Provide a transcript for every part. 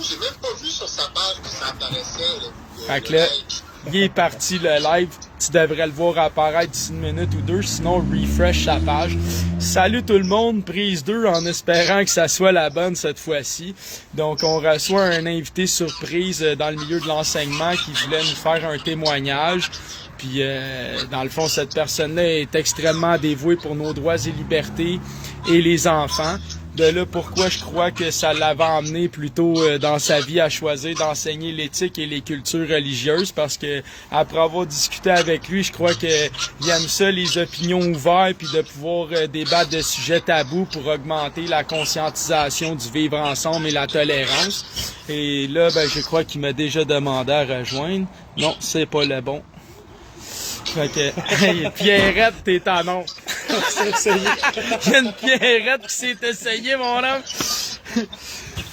j'ai même pas vu sur sa page que ça apparaissait, Fait que là, il est parti le live. Tu devrais le voir apparaître d'ici une minute ou deux. Sinon, refresh sa page. Salut tout le monde. Prise 2 en espérant que ça soit la bonne cette fois-ci. Donc, on reçoit un invité surprise dans le milieu de l'enseignement qui voulait nous faire un témoignage. Puis, dans le fond, cette personne-là est extrêmement dévouée pour nos droits et libertés et les enfants. De là, pourquoi je crois que ça l'avait emmené plutôt dans sa vie à choisir d'enseigner l'éthique et les cultures religieuses, parce que après avoir discuté avec lui, je crois qu'il aime ça, les opinions ouvertes, puis de pouvoir débattre de sujets tabous pour augmenter la conscientisation du vivre ensemble et la tolérance. Et là, ben, je crois qu'il m'a déjà demandé à rejoindre. Non, c'est pas le bon. Fait que, hey, Pierrette, t'es en nom. Il y a une Pierrette qui s'est essayée, mon homme.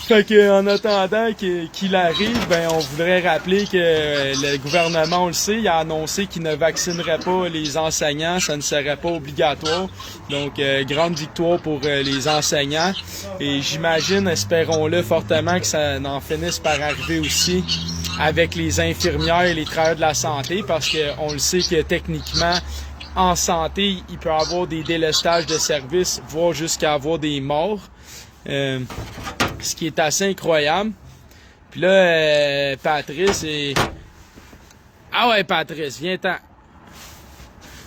Fait que, en attendant qu'il arrive, ben, on voudrait rappeler que le gouvernement, on le sait, il a annoncé qu'il ne vaccinerait pas les enseignants, ça ne serait pas obligatoire. Donc, grande victoire pour les enseignants. Et j'imagine, espérons-le fortement, que ça n'en finisse par arriver aussi avec les infirmières et les travailleurs de la santé, parce qu'on le sait que techniquement, en santé, il peut y avoir des délestages de services, voire jusqu'à avoir des morts. Ce qui est assez incroyable. Puis là, Patrice est... Ah ouais, Patrice, viens-t'en.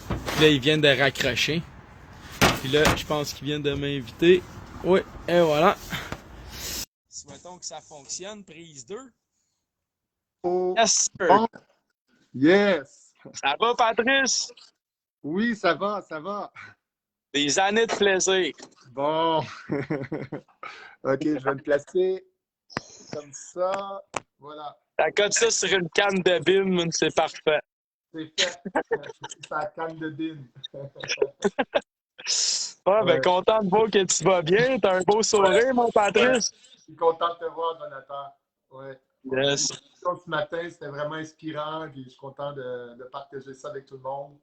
Puis là, ils viennent de raccrocher. Puis là, je pense qu'ils viennent de m'inviter. Oui, et voilà. Souhaitons que ça fonctionne. Prise 2. Oh, Yes, sir. bon. Yes. Ça va, Patrice? Oui, ça va, ça va. Des années de plaisir. Bon. OK, je vais me placer comme ça. Voilà. T'accotes ça sur une canne de bine, c'est parfait. C'est fait. C'est la canne de dîne. Ah, ben, content de voir que tu vas bien. T'as un beau sourire, mon Patrice. Je suis content de te voir, Jonathan. Ouais. Yes. Ce matin, c'était vraiment inspirant et je suis content de partager ça avec tout le monde.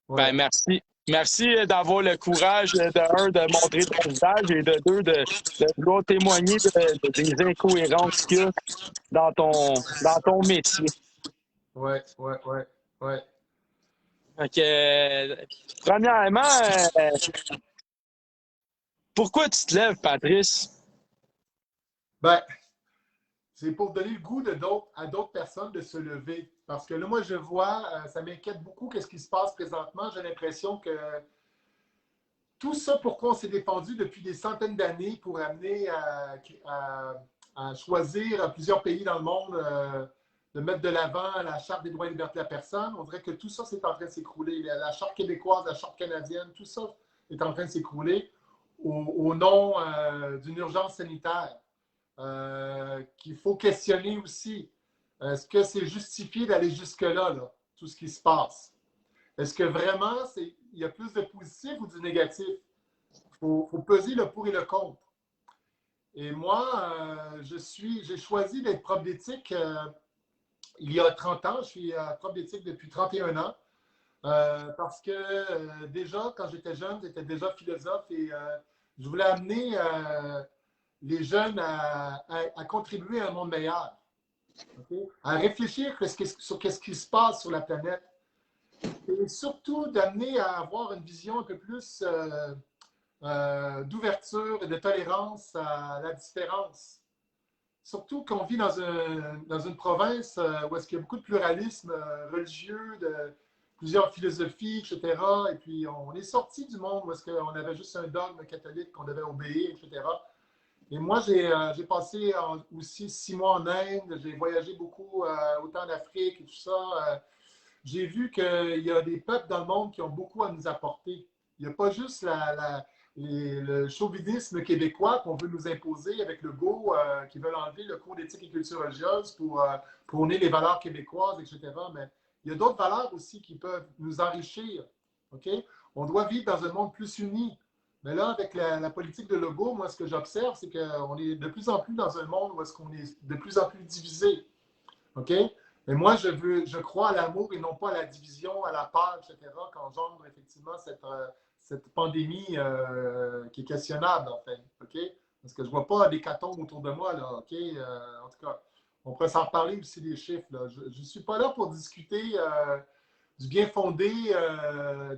Ouais. Ben, merci. Merci d'avoir le courage, de montrer ton visage et de deux, de vouloir témoigner des incohérences qu'il y a dans ton métier. Ouais. Donc, premièrement, pourquoi tu te lèves, Patrice? Ben, c'est pour donner le goût à d'autres personnes de se lever. Parce que là, moi, je vois, ça m'inquiète beaucoup qu'est-ce qui se passe présentement. J'ai l'impression que tout ça, pourquoi on s'est défendu depuis des centaines d'années pour amener à choisir plusieurs pays dans le monde, de mettre de l'avant la Charte des droits et libertés de la personne, on dirait que tout ça, c'est en train de s'écrouler. La Charte québécoise, la Charte canadienne, tout ça est en train de s'écrouler au nom d'une urgence sanitaire. Qu'il faut questionner aussi. Est-ce que c'est justifié d'aller jusque-là, là, tout ce qui se passe? Est-ce que vraiment, il y a plus de positif ou du négatif? Il faut peser le pour et le contre. Et moi, j'ai choisi d'être prof d'éthique il y a 30 ans. Je suis prof d'éthique depuis 31 ans. Parce que déjà, quand j'étais jeune, j'étais déjà philosophe et je voulais amener les jeunes à contribuer à un monde meilleur, okay? À réfléchir sur ce qui se passe sur la planète et surtout d'amener à avoir une vision un peu plus d'ouverture et de tolérance à la différence. Surtout qu'on vit dans une province où est-ce qu'il y a beaucoup de pluralisme religieux, de plusieurs philosophies, etc. Et puis on est sorti du monde où est-ce qu'on avait juste un dogme catholique qu'on devait obéir, etc. Et moi, j'ai passé aussi 6 mois en Inde, j'ai voyagé beaucoup, autant en Afrique et tout ça. J'ai vu qu'il y a des peuples dans le monde qui ont beaucoup à nous apporter. Il n'y a pas juste le chauvinisme québécois qu'on veut nous imposer avec le GO, qui veulent enlever le cours d'éthique et culture religieuse pour prôner les valeurs québécoises, etc. Mais il y a d'autres valeurs aussi qui peuvent nous enrichir. Okay? On doit vivre dans un monde plus uni. Mais là, avec la politique de Legault, moi, ce que j'observe, c'est qu'on est de plus en plus dans un monde où est-ce qu'on est de plus en plus divisé. OK? Mais moi, je crois à l'amour et non pas à la division, à la peur, etc., qu'engendre effectivement cette pandémie qui est questionnable, en fait. OK? Parce que je ne vois pas d'hécatombe autour de moi, là, OK? En tout cas, on pourrait s'en reparler aussi des chiffres, là. Je ne suis pas là pour discuter du bien fondé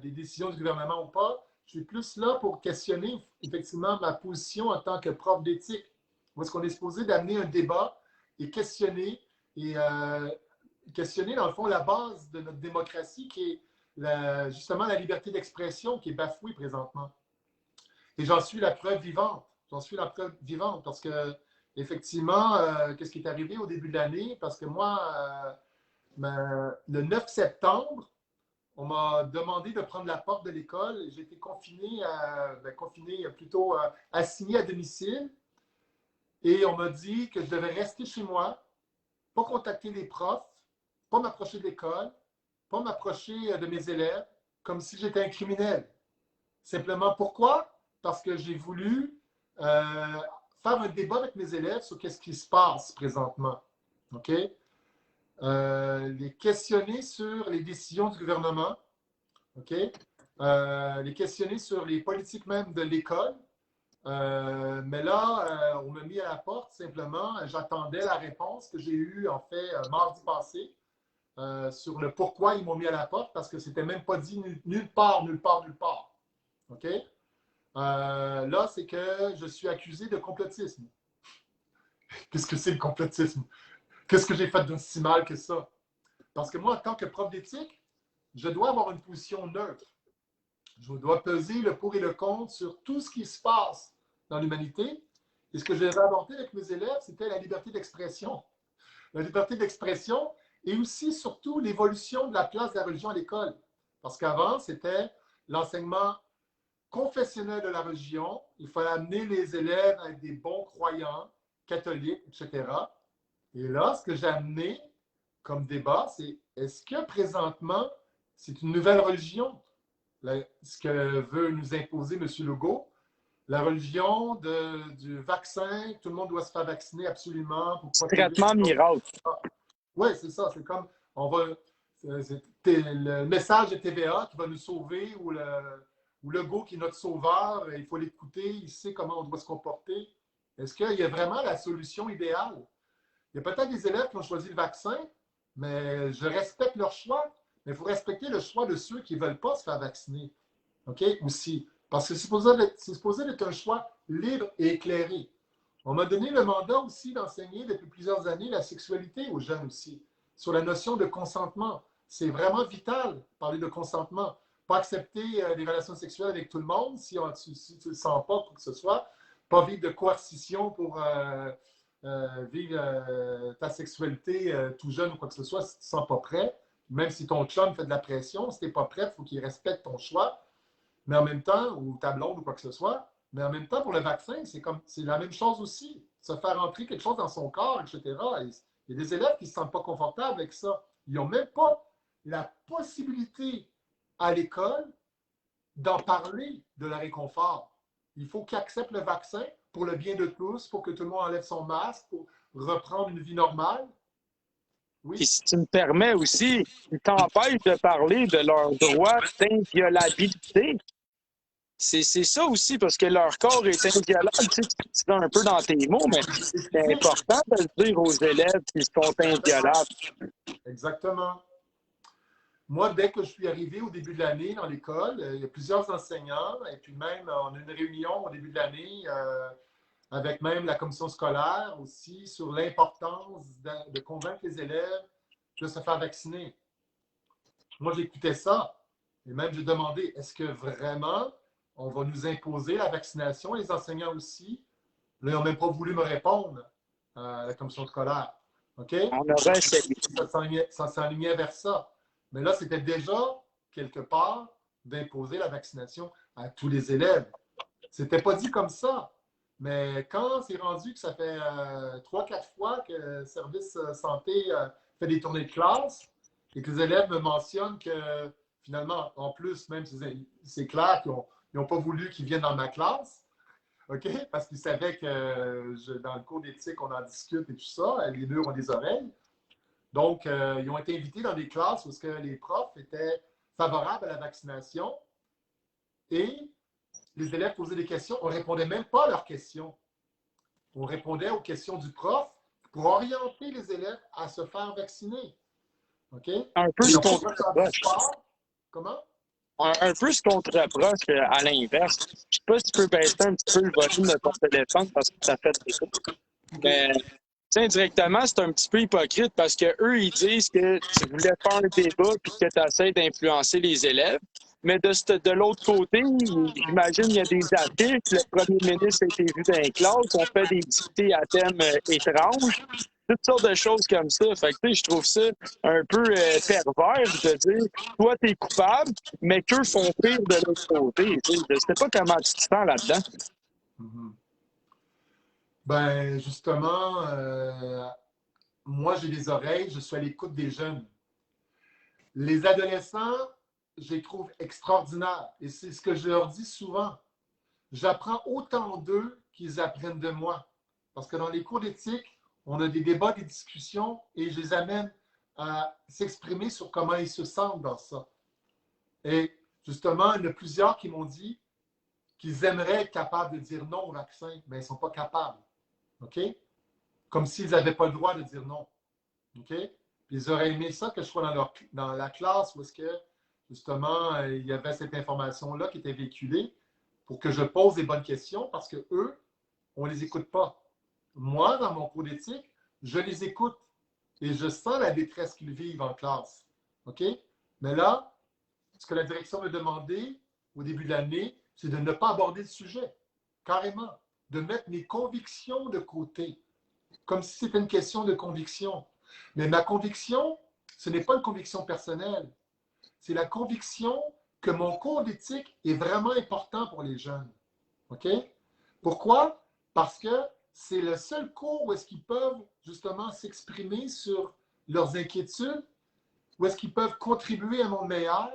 des décisions du gouvernement ou pas. Je suis plus là pour questionner, effectivement, ma position en tant que prof d'éthique. Où est-ce qu'on est supposé d'amener un débat et et questionner, dans le fond, la base de notre démocratie, qui est justement la liberté d'expression qui est bafouée présentement. Et j'en suis la preuve vivante. J'en suis la preuve vivante parce que, effectivement, qu'est-ce qui est arrivé au début de l'année? Parce que moi, le 9 septembre, on m'a demandé de prendre la porte de l'école. J'ai été confiné plutôt assigné à domicile. Et on m'a dit que je devais rester chez moi, pas contacter les profs, pas m'approcher de l'école, pas m'approcher de mes élèves, comme si j'étais un criminel. Simplement pourquoi? Parce que j'ai voulu faire un débat avec mes élèves sur qu'est-ce qui se passe présentement. OK? Les questionner sur les décisions du gouvernement. OK? Les questionner sur les politiques même de l'école. Mais là, on m'a mis à la porte simplement. J'attendais la réponse que j'ai eue, en fait, mardi passé, sur le pourquoi ils m'ont mis à la porte, parce que c'était même pas dit nulle part, nulle part, nulle part. OK? Là, c'est que je suis accusé de complotisme. Qu'est-ce que c'est le complotisme? Qu'est-ce que j'ai fait de si mal que ça? Parce que moi, en tant que prof d'éthique, je dois avoir une position neutre. Je dois peser le pour et le contre sur tout ce qui se passe dans l'humanité. Et ce que j'ai inventé avec mes élèves, c'était la liberté d'expression. La liberté d'expression et aussi, surtout, l'évolution de la place de la religion à l'école. Parce qu'avant, c'était l'enseignement confessionnel de la religion. Il fallait amener les élèves à être des bons croyants, catholiques, etc. Et là, ce que j'ai amené comme débat, c'est est-ce que présentement, c'est une nouvelle religion? Ce que veut nous imposer M. Legault, la religion du vaccin, tout le monde doit se faire vacciner absolument pour protéger. Traitement miracle. Oui, c'est ça. C'est comme le message de TVA qui va nous sauver ou Legault qui est notre sauveur. Il faut l'écouter. Il sait comment on doit se comporter. Est-ce qu'il y a vraiment la solution idéale? Il y a peut-être des élèves qui ont choisi le vaccin, mais je respecte leur choix. Mais il faut respecter le choix de ceux qui ne veulent pas se faire vacciner. OK? Aussi. Parce que c'est supposé être un choix libre et éclairé. On m'a donné le mandat aussi d'enseigner depuis plusieurs années la sexualité aux jeunes aussi, sur la notion de consentement. C'est vraiment vital, parler de consentement. Pas accepter des relations sexuelles avec tout le monde si tu ne le sens pas pour que ce soit. Pas vivre de coercition pour vivre ta sexualité tout jeune ou quoi que ce soit si tu ne te sens pas prêt. Même si ton chum fait de la pression, si tu n'es pas prêt, il faut qu'il respecte ton choix. Mais en même temps, ou ta blonde ou quoi que ce soit, mais en même temps, pour le vaccin, c'est la même chose aussi. Se faire entrer quelque chose dans son corps, etc. Il y a des élèves qui ne se sentent pas confortables avec ça. Ils n'ont même pas la possibilité à l'école d'en parler de leur réconfort. Il faut qu'ils acceptent le vaccin pour le bien de tous, pour que tout le monde enlève son masque, pour reprendre une vie normale. Oui. Puis si tu me permets aussi, ils t'empêchent de parler de leur droit d'inviolabilité. C'est ça aussi, parce que leur corps est inviolable. Tu sais, tu dis un peu dans tes mots, mais c'est important de le dire aux élèves qu'ils sont inviolables. Exactement. Moi, dès que je suis arrivé au début de l'année dans l'école, il y a plusieurs enseignants, et puis même, on a une réunion au début de l'année avec même la commission scolaire aussi sur l'importance de convaincre les élèves de se faire vacciner. Moi, j'écoutais ça, et même j'ai demandé, est-ce que vraiment on va nous imposer la vaccination, les enseignants aussi? Là, ils n'ont même pas voulu me répondre à la commission scolaire. OK? On aurait Ça s'enlignait vers ça. Mais là, c'était déjà, quelque part, d'imposer la vaccination à tous les élèves. C'était pas dit comme ça. Mais quand c'est rendu que ça fait 3-4 fois que le service santé fait des tournées de classe et que les élèves me mentionnent que finalement, en plus, même c'est clair qu'ils n'ont pas voulu qu'ils viennent dans ma classe, OK? Parce qu'ils savaient que dans le cours d'éthique, on en discute et tout ça, les murs ont des oreilles. Donc, ils ont été invités dans des classes où les profs étaient favorables à la vaccination et les élèves posaient des questions. On ne répondait même pas à leurs questions. on répondait aux questions du prof pour orienter les élèves à se faire vacciner. OK? Un peu Et ce on qu'on peut te faire du reproche. sport. Comment? Un peu ce qu'on te reproche à l'inverse. Je sais pas si tu peux baisser un petit peu le volume de ton téléphone parce que ça fait des coups. Mais indirectement, c'est un petit peu hypocrite parce que eux, ils disent que tu voulais faire un débat puis que tu essaies d'influencer les élèves. Mais de l'autre côté, j'imagine il y a des affiches, le premier ministre a été vu dans les classes, on fait des dictées à thème étranges, toutes sortes de choses comme ça. Fait que, tu sais, je trouve ça un peu pervers de dire, toi, t'es coupable, mais qu'eux font pire de l'autre côté. Tu sais, je sais pas comment tu te sens là-dedans. Mhm. Ben, justement, moi, j'ai des oreilles, je suis à l'écoute des jeunes. Les adolescents, je les trouve extraordinaires. Et c'est ce que je leur dis souvent. J'apprends autant d'eux qu'ils apprennent de moi. Parce que dans les cours d'éthique, on a des débats, des discussions, et je les amène à s'exprimer sur comment ils se sentent dans ça. Et justement, il y en a plusieurs qui m'ont dit qu'ils aimeraient être capables de dire non au vaccin, mais ils ne sont pas capables. OK? Comme s'ils n'avaient pas le droit de dire non. OK? Puis ils auraient aimé ça que je sois dans la classe où est-ce que, justement, il y avait cette information-là qui était véhiculée pour que je pose des bonnes questions parce qu'eux, on ne les écoute pas. Moi, dans mon cours d'éthique, je les écoute et je sens la détresse qu'ils vivent en classe. OK? Mais là, ce que la direction m'a demandé au début de l'année, c'est de ne pas aborder le sujet, carrément, de mettre mes convictions de côté, comme si c'était une question de conviction. Mais ma conviction, ce n'est pas une conviction personnelle, c'est la conviction que mon cours d'éthique est vraiment important pour les jeunes. OK? Pourquoi? Parce que c'est le seul cours où est-ce qu'ils peuvent justement s'exprimer sur leurs inquiétudes, où est-ce qu'ils peuvent contribuer à un monde meilleur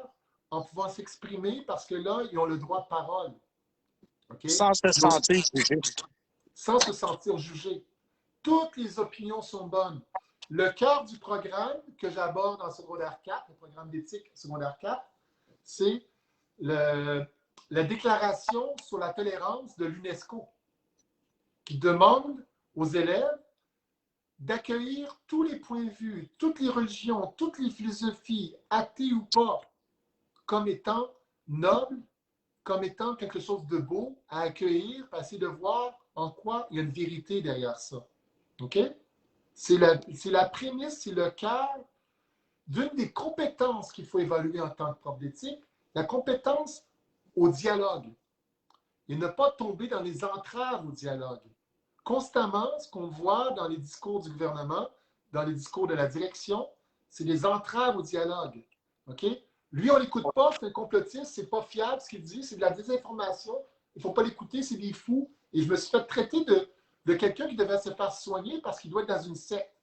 en pouvant s'exprimer parce que là, ils ont le droit de parole. OK? Sans se sentir jugé. Sans se sentir jugé. Toutes les opinions sont bonnes. Le cœur du programme que j'aborde en secondaire 4, le programme d'éthique secondaire 4, c'est la déclaration sur la tolérance de l'UNESCO qui demande aux élèves d'accueillir tous les points de vue, toutes les religions, toutes les philosophies, athées ou pas, comme étant nobles, comme étant quelque chose de beau à accueillir, essayer de voir en quoi il y a une vérité derrière ça. OK? C'est la prémisse, c'est le cœur d'une des compétences qu'il faut évaluer en tant que prof d'éthique, la compétence au dialogue. Et ne pas tomber dans les entraves au dialogue. Constamment, ce qu'on voit dans les discours du gouvernement, dans les discours de la direction, c'est des entraves au dialogue. OK? Lui, on ne l'écoute pas, c'est un complotiste, c'est pas fiable ce qu'il dit, c'est de la désinformation. Il ne faut pas l'écouter, c'est des fous. Et je me suis fait traiter de quelqu'un qui devait se faire soigner parce qu'il doit être dans une secte.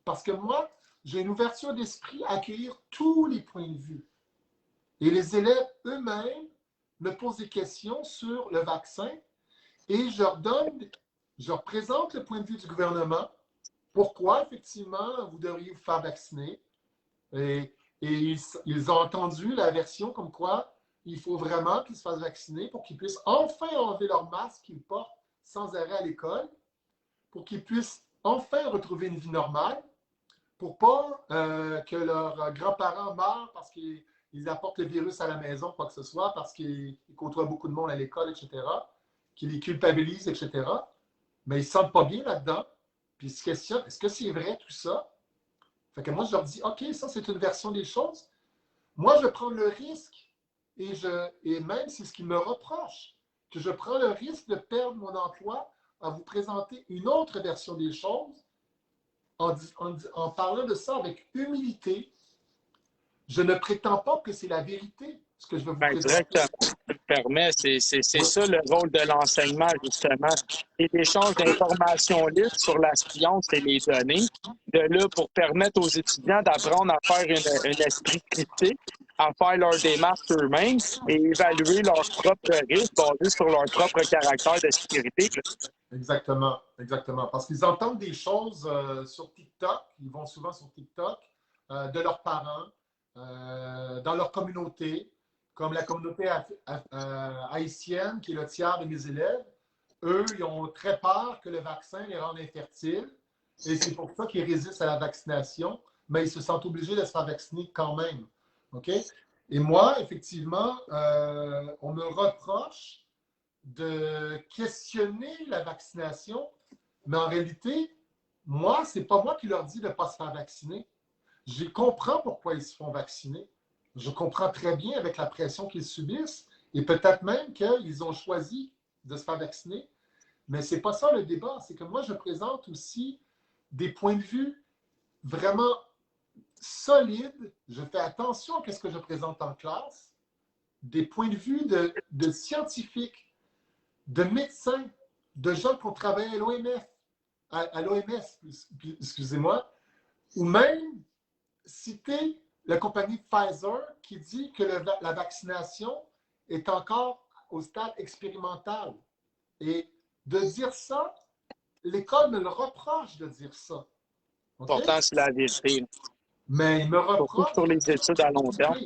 Parce que moi, j'ai une ouverture d'esprit à accueillir tous les points de vue. Et les élèves eux-mêmes me posent des questions sur le vaccin et je leur présente le point de vue du gouvernement. Pourquoi, effectivement, vous devriez vous faire vacciner? Et ils ont entendu la version comme quoi il faut vraiment qu'ils se fassent vacciner pour qu'ils puissent enfin enlever leur masque qu'ils portent sans arrêt à l'école, pour qu'ils puissent enfin retrouver une vie normale, pour pas que leurs grands-parents meurent parce qu'ils apportent le virus à la maison, quoi que ce soit, parce qu'ils côtoient beaucoup de monde à l'école, etc., qu'ils les culpabilisent, etc. Mais ils ne se sentent pas bien là-dedans. Puis ils se questionnent, est-ce que c'est vrai tout ça? Fait que moi, je leur dis, OK, ça, c'est une version des choses. Moi, je prends le risque, et même c'est ce qu'ils me reprochent, que je prends le risque de perdre mon emploi à vous présenter une autre version des choses en parlant de ça avec humilité. Je ne prétends pas que c'est la vérité, ce que je vais vous présenter. Directement, tu le permets. C'est ça le rôle de l'enseignement, justement. Et l'échange d'informations libres sur la science et les données, de là pour permettre aux étudiants d'apprendre à faire un esprit critique, à faire leur démarche eux-mêmes et évaluer leurs propres risques basés sur leur propre caractère de sécurité. Exactement, exactement. Parce qu'ils entendent des choses sur TikTok, ils vont souvent sur TikTok, de leurs parents, dans leur communauté, comme la communauté haïtienne, qui est le tiers de mes élèves. eux, ils ont très peur que le vaccin les rende infertiles. Et c'est pour ça qu'ils résistent à la vaccination, mais ils se sentent obligés de se faire vacciner quand même. OK? Et moi, effectivement, on me reproche de questionner la vaccination, mais en réalité, moi, c'est pas moi qui leur dis de ne pas se faire vacciner. Je comprends pourquoi ils se font vacciner. Je comprends très bien avec la pression qu'ils subissent et peut-être même qu'ils ont choisi de se faire vacciner. Mais ce n'est pas ça le débat. C'est que moi, je présente aussi des points de vue vraiment solides. Je fais attention à ce que je présente en classe. Des points de vue de scientifiques, de médecins, de gens qui ont travaillé à l'OMS, excusez-moi, ou même citer la compagnie Pfizer qui dit que la vaccination est encore au stade expérimental. Et de dire ça, l'école me le reproche de dire ça. Okay? Pourtant, c'est la vérité. Mais il me reproche. Surtout sur les études à long terme.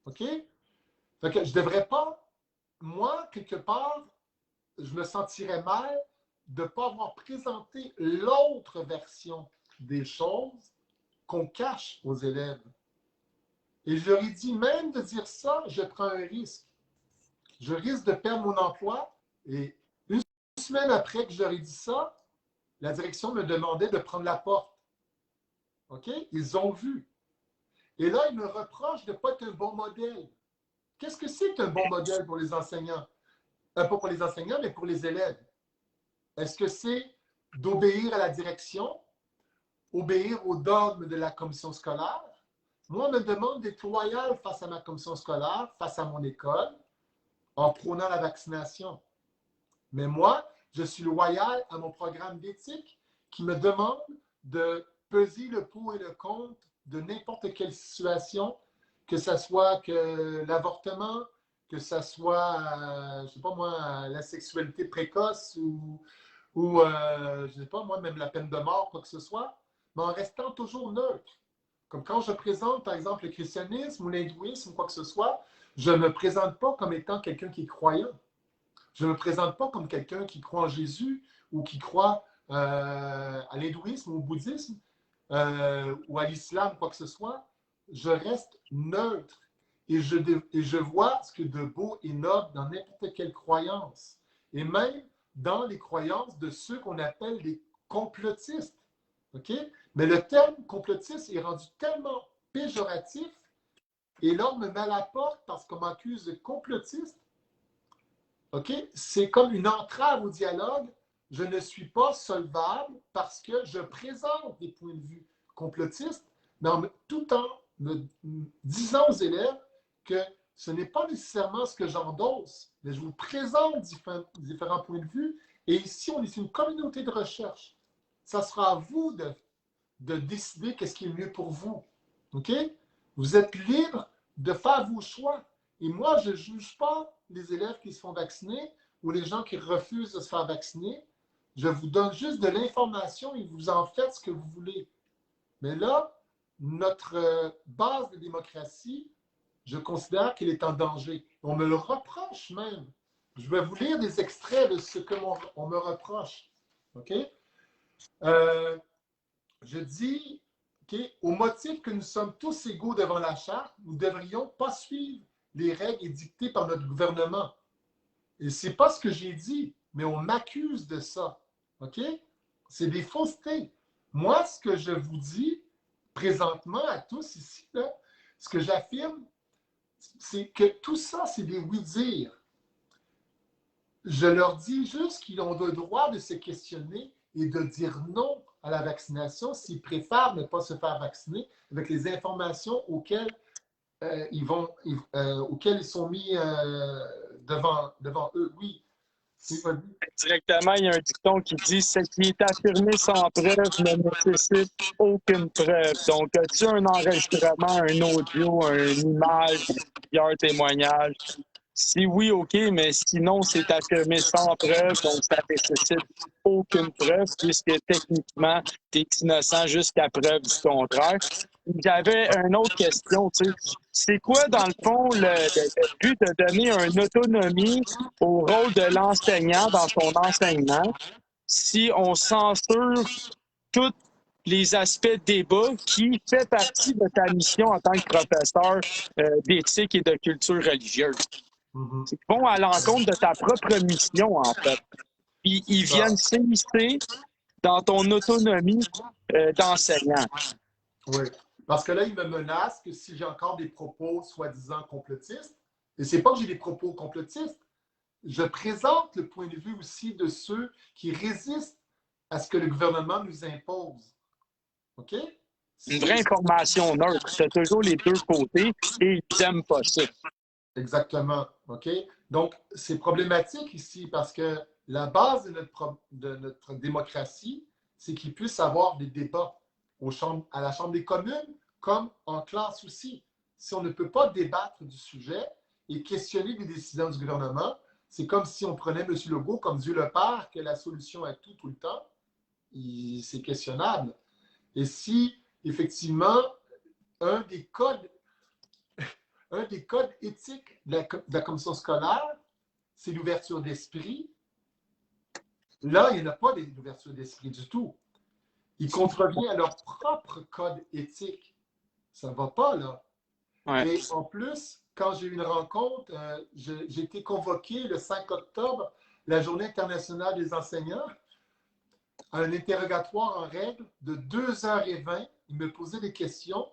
OK? Fait que je ne devrais pas, moi, quelque part, je me sentirais mal de ne pas avoir présenté l'autre version des choses qu'on cache aux élèves. Et je leur ai dit, même de dire ça, je prends un risque. Je risque de perdre mon emploi. Et une semaine après que je leur ai dit ça, la direction me demandait de prendre la porte. OK? Ils ont vu. Et là, ils me reprochent de ne pas être un bon modèle. Qu'est-ce que c'est un bon modèle pour les enseignants? Pas pour les enseignants, mais pour les élèves. Est-ce que c'est d'obéir à la direction, obéir aux dogmes de la commission scolaire? Moi, on me demande d'être loyal face à ma commission scolaire, face à mon école, en prônant la vaccination. Mais moi, je suis loyal à mon programme d'éthique qui me demande de peser le pour et le contre de n'importe quelle situation, que ce soit que l'avortement, que ce soit, je ne sais pas moi, la sexualité précoce ou je ne sais pas moi, même la peine de mort, quoi que ce soit, mais en restant toujours neutre. Comme quand je présente, par exemple, le christianisme ou l'hindouisme ou quoi que ce soit, je ne me présente pas comme étant quelqu'un qui est croyant. Je ne me présente pas comme quelqu'un qui croit en Jésus ou qui croit à l'hindouisme ou au bouddhisme ou à l'islam, quoi que ce soit. Je reste neutre et je vois ce que de beau et noble dans n'importe quelle croyance. Et même dans les croyances de ceux qu'on appelle les complotistes. OK? Mais le terme complotiste est rendu tellement péjoratif et là, on me met à la porte parce qu'on m'accuse de complotiste. OK? C'est comme une entrave au dialogue. Je ne suis pas solvable parce que je présente des points de vue complotistes, mais tout en me disant aux élèves que ce n'est pas nécessairement ce que j'endosse, mais je vous présente différents points de vue. Et ici, on est une communauté de recherche. Ça sera à vous de décider qu'est-ce qui est mieux pour vous. OK? Vous êtes libre de faire vos choix. Et moi, je ne juge pas les élèves qui se font vacciner ou les gens qui refusent de se faire vacciner. Je vous donne juste de l'information et vous en faites ce que vous voulez. Mais là, notre base de démocratie, je considère qu'elle est en danger. On me le reproche même. Je vais vous lire des extraits de ce qu'on me reproche. OK? Je dis, okay, au motif que nous sommes tous égaux devant la charte, nous ne devrions pas suivre les règles édictées par notre gouvernement. Et ce n'est pas ce que j'ai dit, mais on m'accuse de ça. OK? C'est des faussetés. Moi, ce que je vous dis présentement à tous ici, là, ce que j'affirme, c'est que tout ça, c'est des oui-dire. Je leur dis juste qu'ils ont le droit de se questionner et de dire non à la vaccination s'ils préfèrent ne pas se faire vacciner avec les informations auxquelles ils sont mis devant eux. Oui. Directement, il y a un dicton qui dit « Ce qui est affirmé sans preuve ne nécessite aucune preuve. » Donc, as-tu un enregistrement, un audio, une image, plusieurs témoignages? Si oui, OK, mais sinon, c'est affirmé sans preuve, donc ça ne nécessite aucune preuve, puisque techniquement, tu es innocent jusqu'à preuve du contraire. j'avais une autre question, tu sais. C'est quoi, dans le fond, le but de donner une autonomie au rôle de l'enseignant dans son enseignement si on censure tous les aspects de débat qui fait partie de ta mission en tant que professeur d'éthique et de culture religieuse? Mhm. Ils vont à l'encontre de ta propre mission, en fait. Puis ils viennent s'immiscer dans ton autonomie d'enseignant. Oui. Parce que là, il me menace que si j'ai encore des propos soi-disant complotistes, et c'est pas que j'ai des propos complotistes, je présente le point de vue aussi de ceux qui résistent à ce que le gouvernement nous impose. OK? Une vraie information neutre. Tu as toujours les deux côtés et ils n'aiment pas ça. Exactement. OK? Donc, c'est problématique ici parce que la base de notre démocratie, c'est qu'il puisse avoir des débats à la Chambre des communes comme en classe aussi. Si on ne peut pas débattre du sujet et questionner les décisions du gouvernement, c'est comme si on prenait M. Legault comme Dieu le Père, que la solution à tout le temps, c'est questionnable. Et si, effectivement, un des codes éthiques de la commission scolaire, c'est l'ouverture d'esprit. Là, il n'y en a pas d'ouverture d'esprit du tout. Ils contreviennent à leur propre code éthique. Ça ne va pas, là. Ouais. Et en plus, quand j'ai eu une rencontre, j'ai été convoqué le 5 octobre, la Journée internationale des enseignants, à un interrogatoire en règle de 2h20. Il me posait des questions.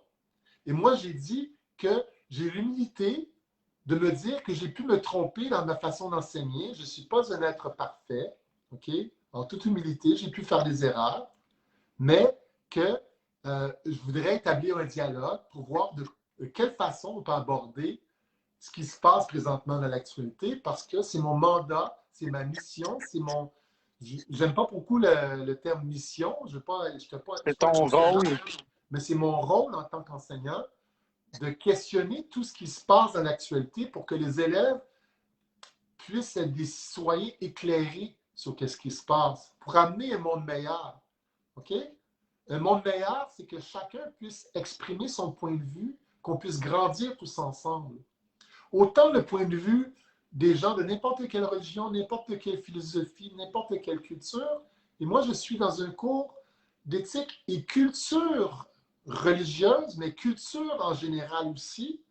Et moi, j'ai dit que j'ai l'humilité de me dire que j'ai pu me tromper dans ma façon d'enseigner. Je ne suis pas un être parfait. OK? En toute humilité, j'ai pu faire des erreurs, mais que je voudrais établir un dialogue pour voir de quelle façon on peut aborder ce qui se passe présentement dans l'actualité, parce que c'est mon mandat, c'est ma mission, c'est mon... J'aime pas beaucoup le terme mission, C'est ton rôle. Mais c'est mon rôle en tant qu'enseignant de questionner tout ce qui se passe dans l'actualité pour que les élèves puissent être des citoyens éclairés sur ce qui se passe, pour amener un monde meilleur. OK? Un monde meilleur, c'est que chacun puisse exprimer son point de vue, qu'on puisse grandir tous ensemble. Autant le point de vue des gens de n'importe quelle religion, n'importe quelle philosophie, n'importe quelle culture. Et moi, je suis dans un cours d'éthique et culture religieuse, mais culture en général aussi.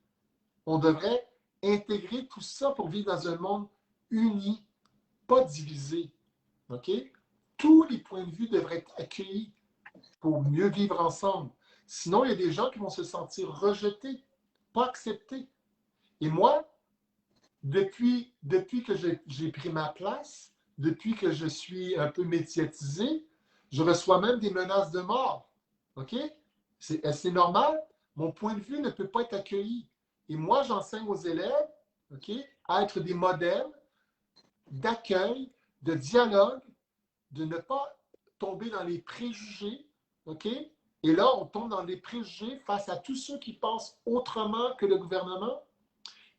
On devrait intégrer tout ça pour vivre dans un monde uni, pas divisé. OK? Tous les points de vue devraient être accueillis pour mieux vivre ensemble. Sinon, il y a des gens qui vont se sentir rejetés, pas acceptés. Et moi, depuis que j'ai pris ma place, depuis que je suis un peu médiatisé, je reçois même des menaces de mort. OK? C'est normal. Mon point de vue ne peut pas être accueilli. Et moi, j'enseigne aux élèves, OK, à être des modèles d'accueil, de dialogue, de ne pas tomber dans les préjugés. OK? Et là, on tombe dans les préjugés face à tous ceux qui pensent autrement que le gouvernement.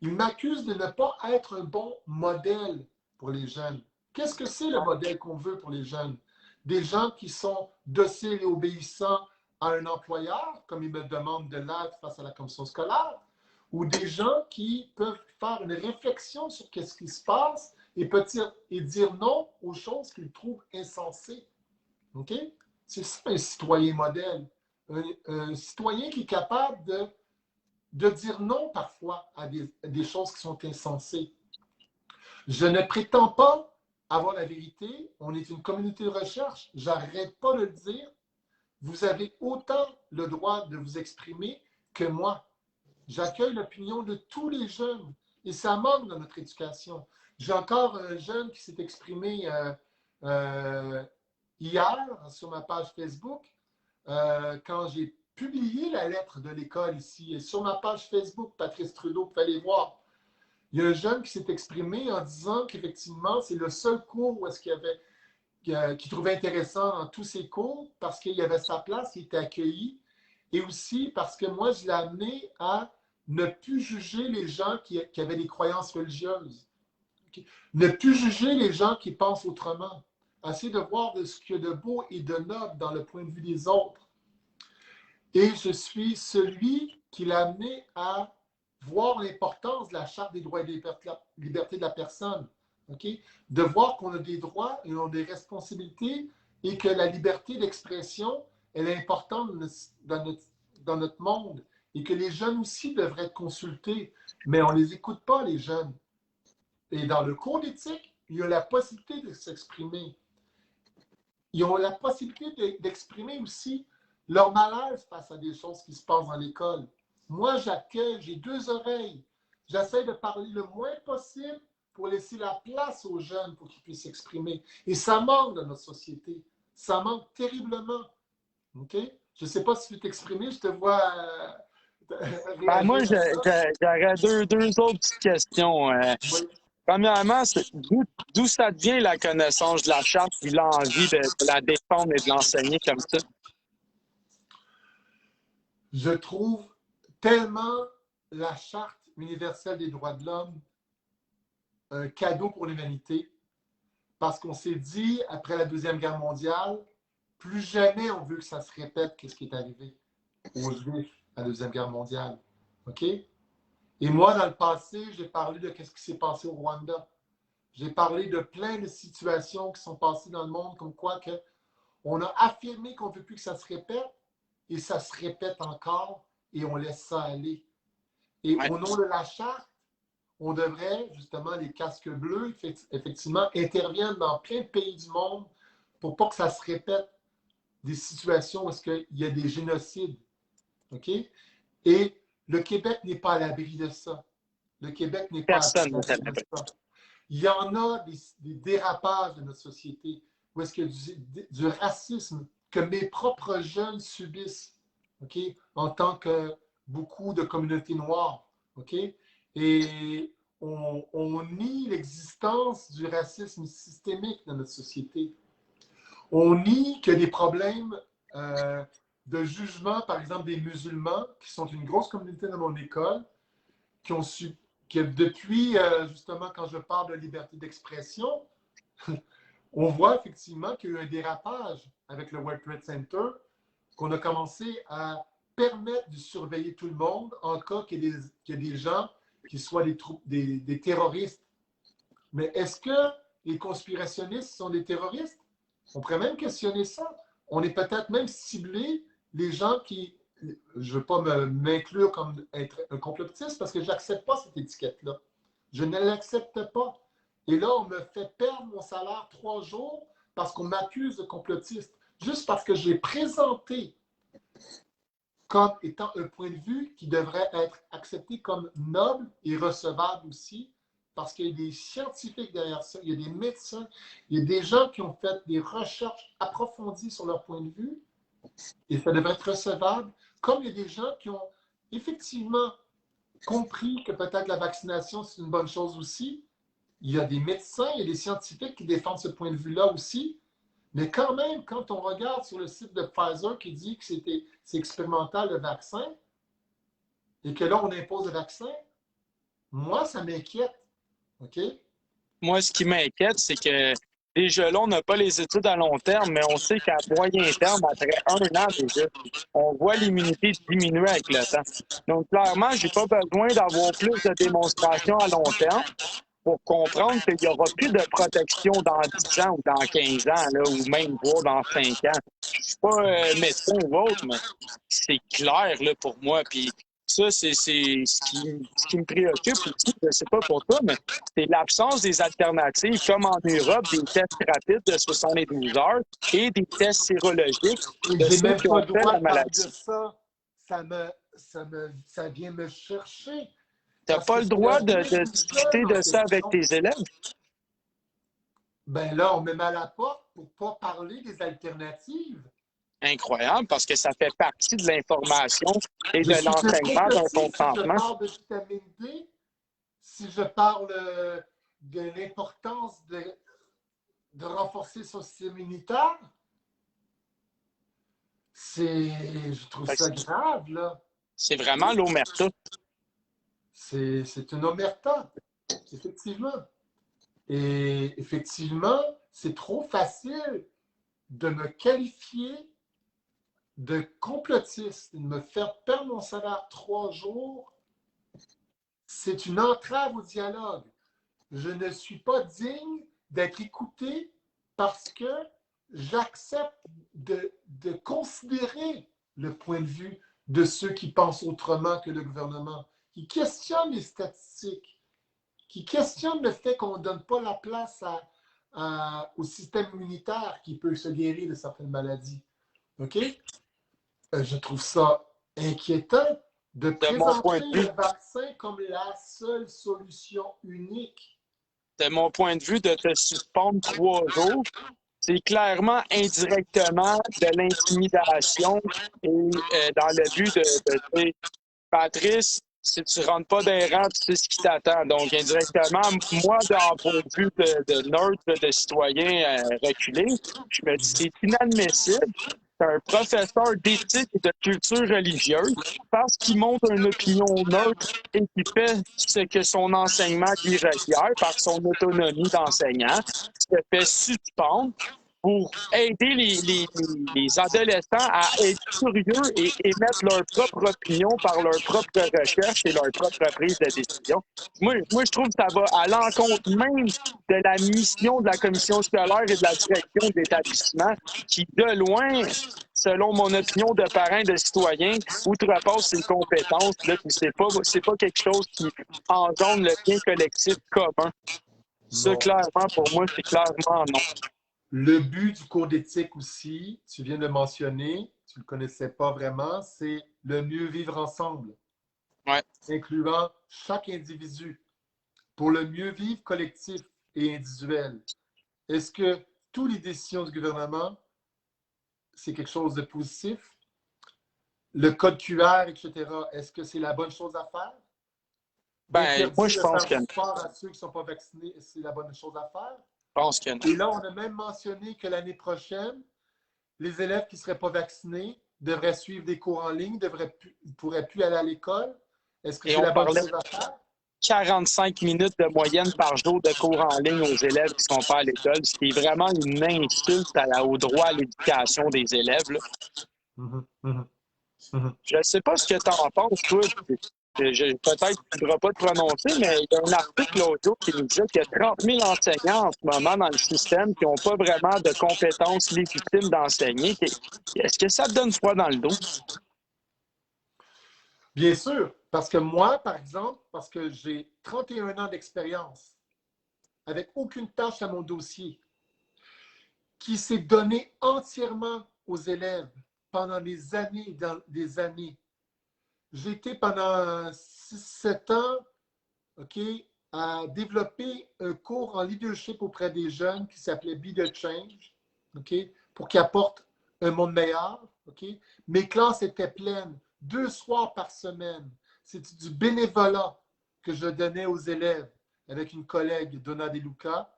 Ils m'accusent de ne pas être un bon modèle pour les jeunes. Qu'est-ce que c'est le modèle qu'on veut pour les jeunes? Des gens qui sont dociles et obéissants à un employeur, comme ils me demandent de l'être face à la commission scolaire, ou des gens qui peuvent faire une réflexion sur ce qui se passe et dire non aux choses qu'ils trouvent insensées. OK? C'est ça un citoyen modèle. Un citoyen qui est capable de dire non parfois à des choses qui sont insensées. Je ne prétends pas avoir la vérité. On est une communauté de recherche. J'arrête pas de le dire. Vous avez autant le droit de vous exprimer que moi. J'accueille l'opinion de tous les jeunes et ça manque dans notre éducation. J'ai encore un jeune qui s'est exprimé hier sur ma page Facebook quand j'ai publié la lettre de l'école ici. Et sur ma page Facebook, Patrice Trudeau, vous pouvez aller voir. Il y a un jeune qui s'est exprimé en disant qu'effectivement, c'est le seul cours où est-ce qu'il trouvait intéressant dans tous ses cours parce qu'il y avait sa place, il était accueilli. Et aussi parce que moi, je l'ai amené à ne plus juger les gens qui avaient des croyances religieuses. Okay? Ne plus juger les gens qui pensent autrement. Essayer de voir ce qu'il y a de beau et de noble dans le point de vue des autres. Et je suis celui qui l'a amené à voir l'importance de la Charte des droits et des libertés de la personne. Okay? De voir qu'on a des droits et on a des responsabilités et que la liberté d'expression, elle est importante dans notre monde et que les jeunes aussi devraient être consultés, mais on ne les écoute pas, les jeunes. Et dans le cours d'éthique, il y a la possibilité de s'exprimer. Ils ont la possibilité d'exprimer aussi leur malaise face à des choses qui se passent dans l'école. Moi, j'accueille, j'ai 2 oreilles. J'essaie de parler le moins possible pour laisser la place aux jeunes pour qu'ils puissent s'exprimer. Et ça manque dans notre société. Ça manque terriblement. OK? Je ne sais pas si tu veux t'exprimer, je te vois Ben, moi, réagir à ça. j'aurais deux autres petites questions. Oui. Premièrement, d'où ça devient la connaissance de la charte et l'envie de la défendre et de l'enseigner comme ça? Je trouve tellement la Charte universelle des droits de l'homme un cadeau pour l'humanité parce qu'on s'est dit, après la Deuxième Guerre mondiale, plus jamais on veut que ça se répète qu'est-ce qui est arrivé aux Juifs à la Deuxième Guerre mondiale. OK? Et moi, dans le passé, j'ai parlé de ce qui s'est passé au Rwanda. J'ai parlé de plein de situations qui sont passées dans le monde, comme quoi que on a affirmé qu'on ne veut plus que ça se répète, et ça se répète encore, et on laisse ça aller. Et Ouais. au nom de la charte, on devrait, justement, les casques bleus, effectivement, interviennent dans plein de pays du monde pour pas que ça se répète des situations où il y a des génocides. OK? Et le Québec n'est pas à l'abri de ça. Le Québec n'est pas à Personne ne l'abri de ça. Il y en a des dérapages de notre société où est-ce qu'il y a du racisme que mes propres jeunes subissent, OK? En tant que beaucoup de communautés noires. OK? Et on nie l'existence du racisme systémique dans notre société. On nie qu'il y a des problèmes de jugement, par exemple, des musulmans, qui sont une grosse communauté dans mon école, que depuis, justement, quand je parle de liberté d'expression, on voit effectivement qu'il y a eu un dérapage avec le World Trade Center, qu'on a commencé à permettre de surveiller tout le monde en cas qu'il y ait des gens qui soient des terroristes. Mais est-ce que les conspirationnistes sont des terroristes? On pourrait même questionner ça. On est peut-être même ciblé les gens qui... Je ne veux pas m'inclure comme être un complotiste parce que je n'accepte pas cette étiquette-là. Je ne l'accepte pas. Et là, on me fait perdre mon salaire 3 jours parce qu'on m'accuse de complotiste. Juste parce que j'ai présenté comme étant un point de vue qui devrait être accepté comme noble et recevable aussi, parce qu'il y a des scientifiques derrière ça, il y a des médecins, il y a des gens qui ont fait des recherches approfondies sur leur point de vue, et ça devrait être recevable, comme il y a des gens qui ont effectivement compris que peut-être la vaccination, c'est une bonne chose aussi. Il y a des médecins, il y a des scientifiques qui défendent ce point de vue-là aussi. Mais quand même, quand on regarde sur le site de Pfizer qui dit que c'est expérimental le vaccin, et que là, on impose le vaccin, moi, ça m'inquiète. OK? Moi, ce qui m'inquiète, c'est que déjà là, on n'a pas les études à long terme, mais on sait qu'à moyen terme, après 1 an déjà, on voit l'immunité diminuer avec le temps. Donc, clairement, j'ai pas besoin d'avoir plus de démonstrations à long terme pour comprendre qu'il n'y aura plus de protection dans 10 ans ou dans 15 ans, là, ou même voire dans 5 ans. Je suis pas médecin ou autre, mais c'est clair là, pour moi. Puis ça, c'est ce qui me préoccupe aussi, je ne sais pas pour toi, mais c'est l'absence des alternatives, comme en Europe, des tests rapides de 72 heures et des tests sérologiques de J'ai ceux même qui pas ont le fait droit la de parler de maladie. ça. Ça vient me chercher. Tu n'as Parce pas que le c'est droit le de régime discuter en de ça avec question. tes élèves? Ben là, on me met à la porte pour ne pas parler des alternatives. Incroyable, parce que ça fait partie de l'information et Je de suis un l'enseignement d'un complotiste si je consentement. parle de vitamine D, si je parle de l'importance de renforcer son système immunitaire. Je trouve Fait que ça grave, là. c'est vraiment l'omerta. C'est une omerta, effectivement. Et effectivement, c'est trop facile de me qualifier de complotiste, de me faire perdre mon salaire 3 jours, c'est une entrave au dialogue. Je ne suis pas digne d'être écouté parce que j'accepte de considérer le point de vue de ceux qui pensent autrement que le gouvernement, qui questionnent les statistiques, qui questionnent le fait qu'on ne donne pas la place au système immunitaire qui peut se guérir de certaines maladies. OK? Je trouve ça inquiétant de présenter le vaccin comme la seule solution unique. De mon point de vue, de te suspendre 3 jours, c'est clairement indirectement de l'intimidation et dans le but de dire, Patrice, si tu ne rentres pas dans les rangs, tu sais ce qui t'attend. Donc, indirectement, moi, d'un point de vue de neutre, de citoyen reculé, je me dis c'est inadmissible qu'un professeur d'éthique et de culture religieuse, parce qu'il montre une opinion neutre et qui fait ce que son enseignement lui requiert par son autonomie d'enseignant, se fait suspendre pour aider les adolescents à être curieux et émettre leur propre opinion par leur propre recherche et leur propre prise de décision. Moi, je trouve que ça va à l'encontre même de la mission de la commission scolaire et de la direction de l'établissement qui, de loin, selon mon opinion de parent et de citoyen, outrepasse ses compétences, là, puis c'est pas quelque chose qui engendre le bien collectif commun. Ça, clairement, pour moi, c'est clairement non. Le but du cours d'éthique aussi, tu viens de le mentionner, tu ne le connaissais pas vraiment, c'est le mieux vivre ensemble, incluant chaque individu, pour le mieux vivre collectif et individuel. Est-ce que toutes les décisions du gouvernement, c'est quelque chose de positif? Le code QR, etc., est-ce que c'est la bonne chose à faire? Ben, moi, je pense que à ceux qui ne sont pas vaccinés, c'est la bonne chose à faire? Je pense que non. Et là, on a même mentionné que l'année prochaine, les élèves qui ne seraient pas vaccinés devraient suivre des cours en ligne, ne pourraient plus aller à l'école. Est-ce que c'est la bonne chose à faire? 45 minutes de moyenne par jour de cours en ligne aux élèves qui ne sont pas à l'école, ce qui est vraiment une insulte au droit à l'éducation des élèves. Là. Je ne sais pas ce que tu en penses, toi. Peut-être que tu ne pourras pas te prononcer, mais il y a un article l'autre jour qui nous disait qu'il y a 30 000 enseignants en ce moment dans le système qui n'ont pas vraiment de compétences légitimes d'enseigner. Est-ce que ça te donne froid dans le dos? Bien sûr, parce que moi, par exemple, parce que j'ai 31 ans d'expérience, avec aucune tâche à mon dossier, qui s'est donné entièrement aux élèves pendant des années, J'ai été pendant 6-7 ans à développer un cours en leadership auprès des jeunes qui s'appelait Be the Change, pour qu'ils apportent un monde meilleur. Mes classes étaient pleines 2 soirs par semaine. C'était du bénévolat que je donnais aux élèves avec une collègue, Donna De Luca,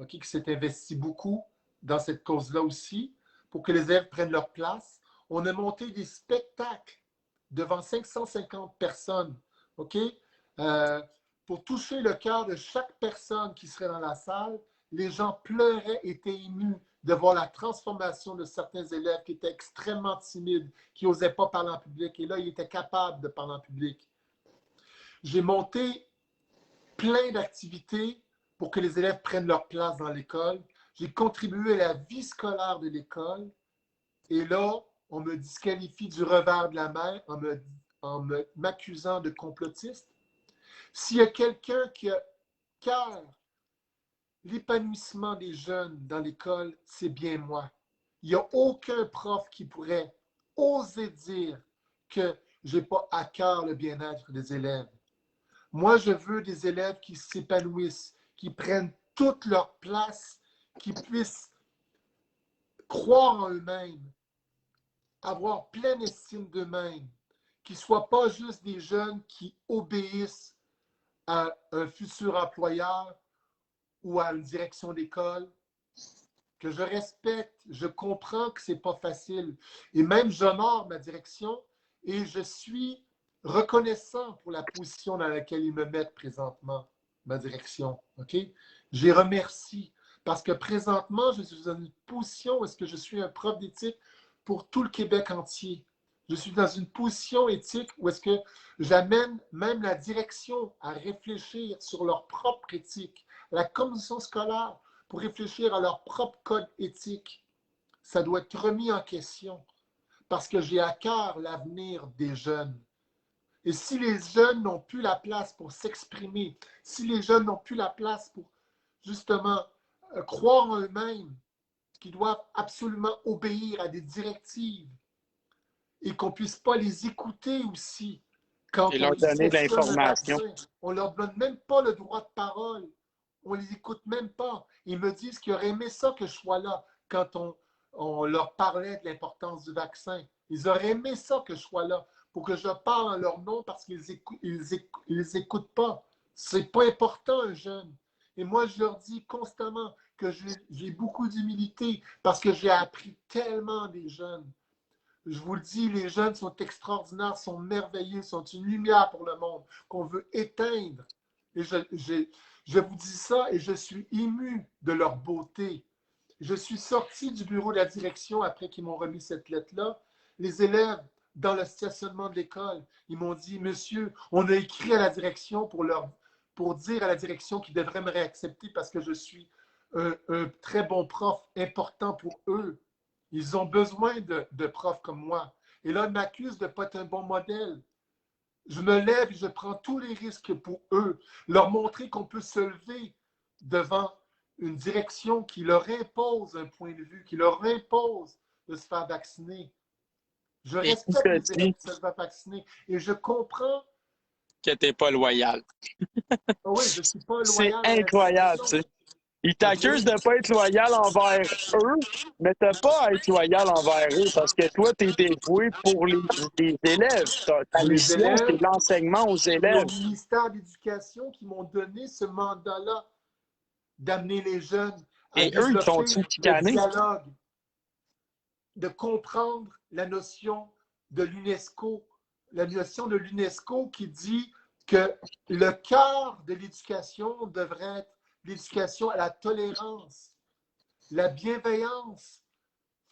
qui s'est investie beaucoup dans cette cause-là aussi, pour que les élèves prennent leur place. On a monté des spectacles devant 550 personnes, pour toucher le cœur de chaque personne qui serait dans la salle. Les gens pleuraient, étaient émus de voir la transformation de certains élèves qui étaient extrêmement timides, qui n'osaient pas parler en public. Et là, ils étaient capables de parler en public. J'ai monté plein d'activités pour que les élèves prennent leur place dans l'école. J'ai contribué à la vie scolaire de l'école. Et là, on me disqualifie du revers de la main en m'accusant de complotiste. S'il y a quelqu'un qui a cœur l'épanouissement des jeunes dans l'école, c'est bien moi. Il n'y a aucun prof qui pourrait oser dire que je n'ai pas à cœur le bien-être des élèves. Moi, je veux des élèves qui s'épanouissent, qui prennent toute leur place, qui puissent croire en eux-mêmes, avoir pleine estime d'eux-mêmes, qu'ils ne soient pas juste des jeunes qui obéissent à un futur employeur ou à une direction d'école, que je respecte, je comprends que ce n'est pas facile. Et même j'honore ma direction et je suis reconnaissant pour la position dans laquelle ils me mettent présentement, ma direction. Je les remercie parce que présentement, je suis dans une position où est-ce que je suis un prof d'éthique pour tout le Québec entier. Je suis dans une position éthique où est-ce que j'amène même la direction à réfléchir sur leur propre éthique, la commission scolaire pour réfléchir à leur propre code éthique. Ça doit être remis en question parce que j'ai à cœur l'avenir des jeunes. Et si les jeunes n'ont plus la place pour s'exprimer, si les jeunes n'ont plus la place pour justement croire en eux-mêmes, qu'ils doivent absolument obéir à des directives et qu'on ne puisse pas les écouter aussi quand Et on leur donner de sélectionne un l'information. vaccin. On ne leur donne même pas le droit de parole. On ne les écoute même pas. Ils me disent qu'ils auraient aimé ça que je sois là quand on leur parlait de l'importance du vaccin. Ils auraient aimé ça que je sois là pour que je parle en leur nom parce qu'ils les écoutent pas. C'est pas important, un jeune. Et moi, je leur dis constamment que j'ai beaucoup d'humilité parce que j'ai appris tellement des jeunes. Je vous le dis, les jeunes sont extraordinaires, sont merveilleux, sont une lumière pour le monde qu'on veut éteindre. Et je vous dis ça et je suis ému de leur beauté. Je suis sorti du bureau de la direction après qu'ils m'ont remis cette lettre-là. Les élèves, dans le stationnement de l'école, ils m'ont dit, monsieur, on a écrit à la direction pour dire à la direction qu'ils devraient me réaccepter parce que je suis un très bon prof, important pour eux. Ils ont besoin de profs comme moi. Et là, ils m'accusent de ne pas être un bon modèle. Je me lève et je prends tous les risques pour eux. Leur montrer qu'on peut se lever devant une direction qui leur impose un point de vue, qui leur impose de se faire vacciner. Je respecte les élèves qui se faire vacciner et je comprends que tu n'es pas loyal. Oui, je ne suis pas C'est loyal. incroyable, tu sais. Ils t'accusent de ne pas être loyal envers eux, mais tu n'as pas à être loyal envers eux parce que toi, tu es dévoué pour les élèves. Ta mission, c'est l'enseignement aux élèves. Au ministère de l'Éducation qui m'ont donné ce mandat-là d'amener les jeunes à développer le dialogue, de comprendre la notion de l'UNESCO, qui dit que le cœur de l'éducation devrait être l'éducation à la tolérance, la bienveillance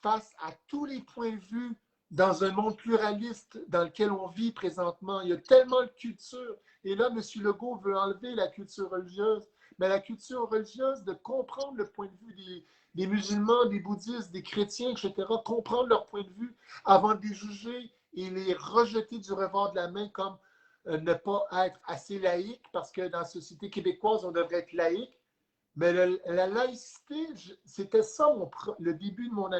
face à tous les points de vue dans un monde pluraliste dans lequel on vit présentement. Il y a tellement de culture. Et là, M. Legault veut enlever la culture religieuse. Mais la culture religieuse, de comprendre le point de vue des musulmans, des bouddhistes, des chrétiens, etc., comprendre leur point de vue avant de les juger et les rejeter du revers de la main comme ne pas être assez laïque, parce que dans la société québécoise, on devrait être laïque. Mais la laïcité, c'était ça le début de mon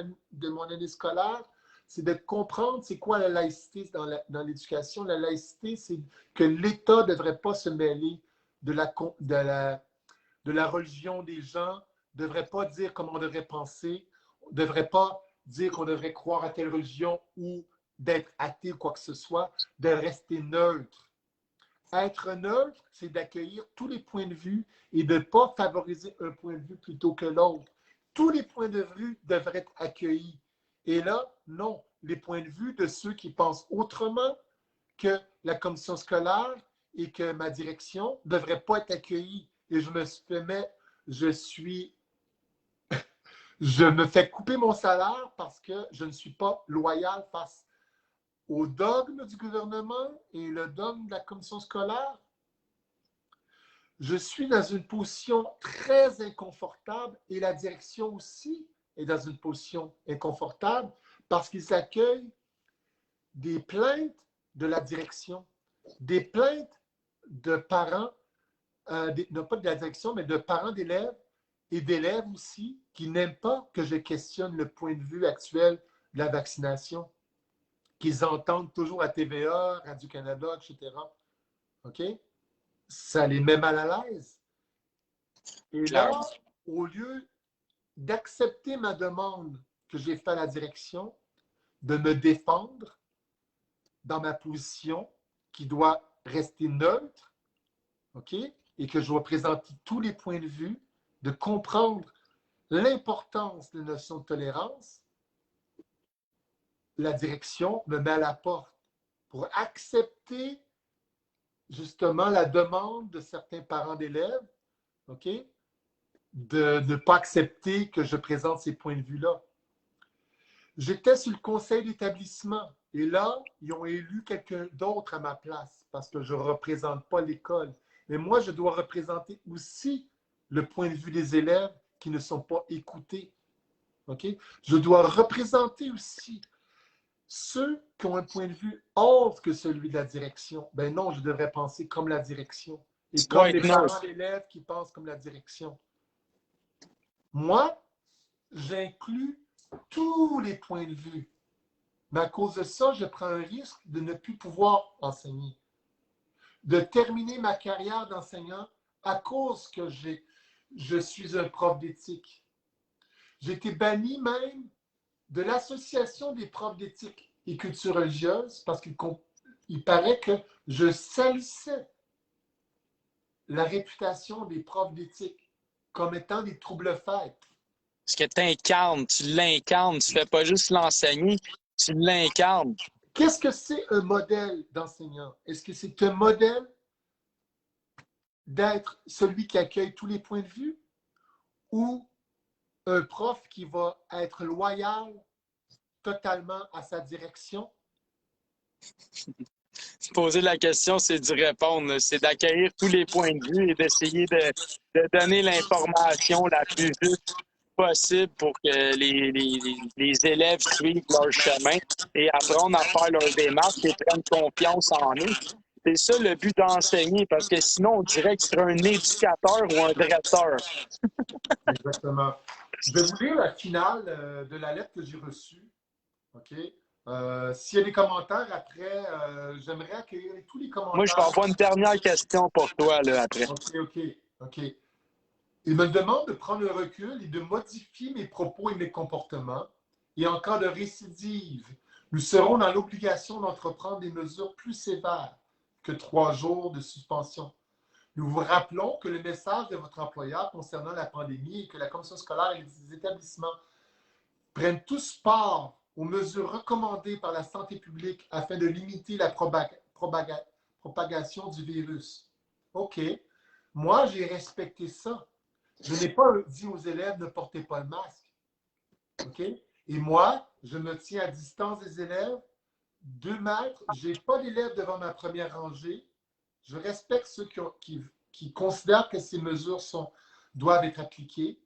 année scolaire, c'est de comprendre c'est quoi la laïcité dans l'éducation. La laïcité, c'est que l'État ne devrait pas se mêler de la religion des gens, ne devrait pas dire comment on devrait penser, ne devrait pas dire qu'on devrait croire à telle religion ou d'être athée ou quoi que ce soit, de rester neutre. Être neutre, c'est d'accueillir tous les points de vue et de ne pas favoriser un point de vue plutôt que l'autre. Tous les points de vue devraient être accueillis. Et là, non, les points de vue de ceux qui pensent autrement que la commission scolaire et que ma direction ne devraient pas être accueillis. Et je me fais couper mon salaire parce que je ne suis pas loyal face au dogme du gouvernement et le dogme de la commission scolaire. Je suis dans une position très inconfortable et la direction aussi est dans une position inconfortable parce qu'ils accueillent des plaintes de la direction, des plaintes de parents, non pas de la direction, mais de parents d'élèves et d'élèves aussi qui n'aiment pas que je questionne le point de vue actuel de la vaccination, qu'ils entendent toujours à TVA, Radio-Canada, etc. OK? Ça les met mal à l'aise. Et là, au lieu d'accepter ma demande que j'ai faite à la direction, de me défendre dans ma position qui doit rester neutre, OK? Et que je dois présenter tous les points de vue, de comprendre l'importance de la notion de tolérance, la direction me met à la porte pour accepter justement la demande de certains parents d'élèves, OK, de ne pas accepter que je présente ces points de vue-là. J'étais sur le conseil d'établissement et là, ils ont élu quelqu'un d'autre à ma place parce que je ne représente pas l'école. Mais moi, je dois représenter aussi le point de vue des élèves qui ne sont pas écoutés. OK? Je dois représenter aussi ceux qui ont un point de vue autre que celui de la direction. Ben non, je devrais penser comme la direction. Et comme les parents d'élèves qui pensent comme la direction. Moi, j'inclus tous les points de vue. Mais à cause de ça, je prends un risque de ne plus pouvoir enseigner. De terminer ma carrière d'enseignant à cause que je suis un prof d'éthique. J'ai été banni même de l'association des profs d'éthique et culture religieuse parce qu'il paraît que je salissais la réputation des profs d'éthique comme étant des trouble-fêtes. Ce que tu l'incarnes, tu ne fais pas juste l'enseigner, tu l'incarnes. Qu'est-ce que c'est un modèle d'enseignant? Est-ce que c'est un modèle d'être celui qui accueille tous les points de vue ou un prof qui va être loyal totalement à sa direction? Poser la question, c'est d'y répondre. C'est d'accueillir tous les points de vue et d'essayer de donner l'information la plus juste possible pour que les élèves suivent leur chemin et apprennent à faire leur démarche et prennent confiance en eux. C'est ça le but d'enseigner, parce que sinon, on dirait que c'est un éducateur ou un dresseur. Exactement. Je vais vous lire la finale de la lettre que j'ai reçue. OK? S'il y a des commentaires après, j'aimerais accueillir tous les commentaires. Moi, je vais avoir une dernière question pour toi là, après. OK. Il me demande de prendre un recul et de modifier mes propos et mes comportements. Et en cas de récidive, nous serons dans l'obligation d'entreprendre des mesures plus sévères que 3 jours de suspension. Nous vous rappelons que le message de votre employeur concernant la pandémie et que la commission scolaire et les établissements prennent tous part aux mesures recommandées par la santé publique afin de limiter la propagation du virus. OK. Moi, j'ai respecté ça. Je n'ai pas dit aux élèves ne portez pas le masque. OK? Et moi, je me tiens à distance des élèves, 2 mètres. Je n'ai pas d'élèves devant ma première rangée. Je respecte ceux qui considèrent que ces mesures doivent être appliquées.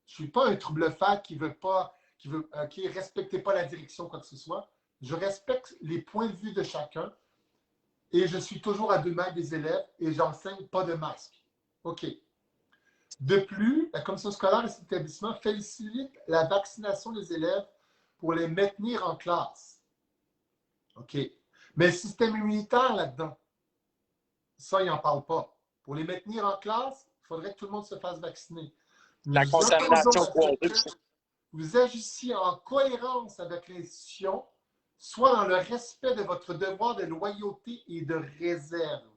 Je ne suis pas un trouble-fête qui ne respecte pas la direction, quoi que ce soit. Je respecte les points de vue de chacun et je suis toujours à 2 mètres des élèves et j'enseigne pas de masque. OK. De plus, la commission scolaire et cet établissement facilite la vaccination des élèves pour les maintenir en classe. OK. Mais le système immunitaire là-dedans, ça, il n'en parle pas. Pour les maintenir en classe, il faudrait que tout le monde se fasse vacciner. La contamination croisée. Vous agissiez en cohérence avec l'institution, soit dans le respect de votre devoir de loyauté et de réserve.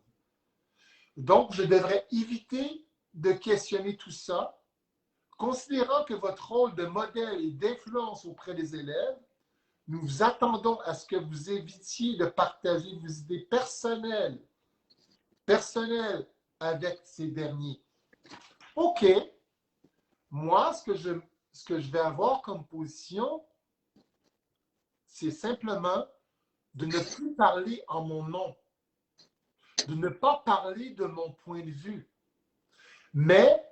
Donc, je devrais éviter de questionner tout ça, considérant que votre rôle de modèle et d'influence auprès des élèves, nous vous attendons à ce que vous évitiez de partager vos idées personnelles avec ces derniers. OK. Moi, ce que je vais avoir comme position, c'est simplement de ne plus parler en mon nom, de ne pas parler de mon point de vue, mais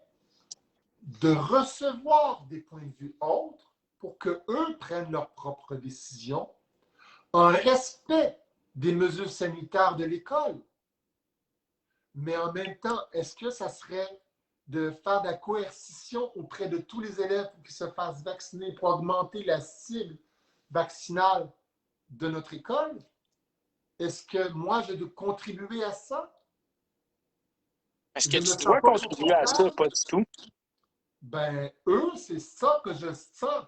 de recevoir des points de vue autres pour qu'eux prennent leurs propres décisions en respect des mesures sanitaires de l'école. Mais en même temps, est-ce que ça serait de faire de la coercition auprès de tous les élèves pour qu'ils se fassent vacciner pour augmenter la cible vaccinale de notre école? Est-ce que moi, je dois contribuer à ça? Est-ce que tu dois contribuer à ça? Pas du tout. Ben, eux, c'est ça que je sens.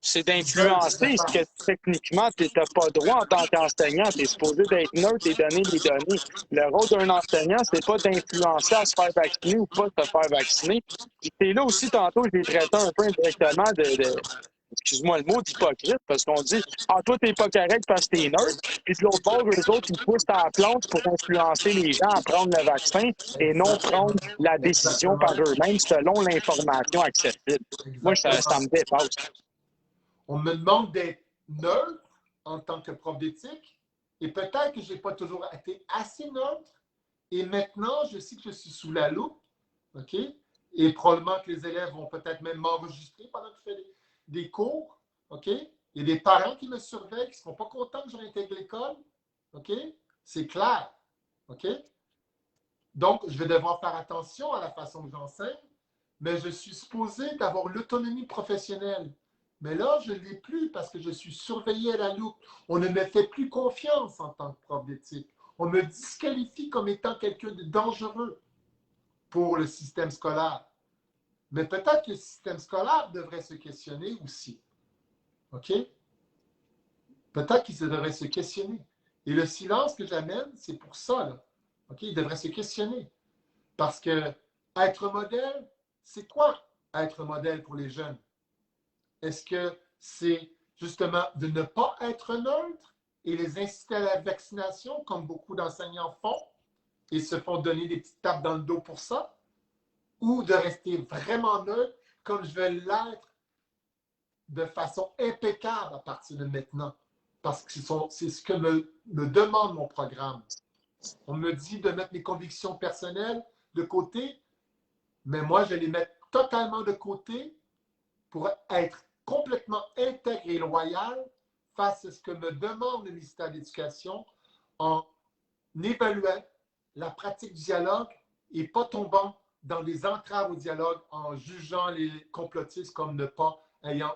C'est d'influencer ce que techniquement, tu n'as pas droit en tant qu'enseignant. Tu es supposé d'être neutre et donner les données. Le rôle d'un enseignant, c'est pas d'influencer à se faire vacciner ou pas se faire vacciner. C'est là aussi, tantôt, je l'ai traité un peu indirectement excuse-moi le mot, d'hypocrite, parce qu'on dit « Ah, toi, t'es pas correct parce que t'es neutre. » Puis de l'autre bord, eux autres, ils poussent à la plante pour influencer les gens à prendre le vaccin et non prendre la décision par eux-mêmes selon l'information accessible. Moi, ça me dépasse. On me demande d'être neutre en tant que prof d'éthique et peut-être que je n'ai pas toujours été assez neutre et maintenant, je sais que je suis sous la loupe, OK? Et probablement que les élèves vont peut-être même m'enregistrer pendant que je fais des cours, OK? Il y a des parents qui me surveillent, qui ne seront pas contents que je réintègre l'école, OK? C'est clair, OK? Donc, je vais devoir faire attention à la façon que j'enseigne, mais je suis supposé d'avoir l'autonomie professionnelle. Mais là, je ne l'ai plus parce que je suis surveillé à la loupe. On ne me fait plus confiance en tant que prof d'éthique. On me disqualifie comme étant quelqu'un de dangereux pour le système scolaire. Mais peut-être que le système scolaire devrait se questionner aussi. OK? Peut-être qu'il devrait se questionner. Et le silence que j'amène, c'est pour ça, là. OK? Il devrait se questionner. Parce que être modèle, c'est quoi être modèle pour les jeunes? Est-ce que c'est justement de ne pas être neutre et les inciter à la vaccination, comme beaucoup d'enseignants font, et se font donner des petites tapes dans le dos pour ça? Ou de rester vraiment neutre, comme je vais l'être de façon impeccable à partir de maintenant? Parce que c'est ce que me demande mon programme. On me dit de mettre mes convictions personnelles de côté, mais moi, je vais les mettre totalement de côté pour être complètement intègre et loyal face à ce que me demande le ministère de l'Éducation en évaluant la pratique du dialogue et pas tombant dans des entraves au dialogue en jugeant les complotistes comme ne pas ayant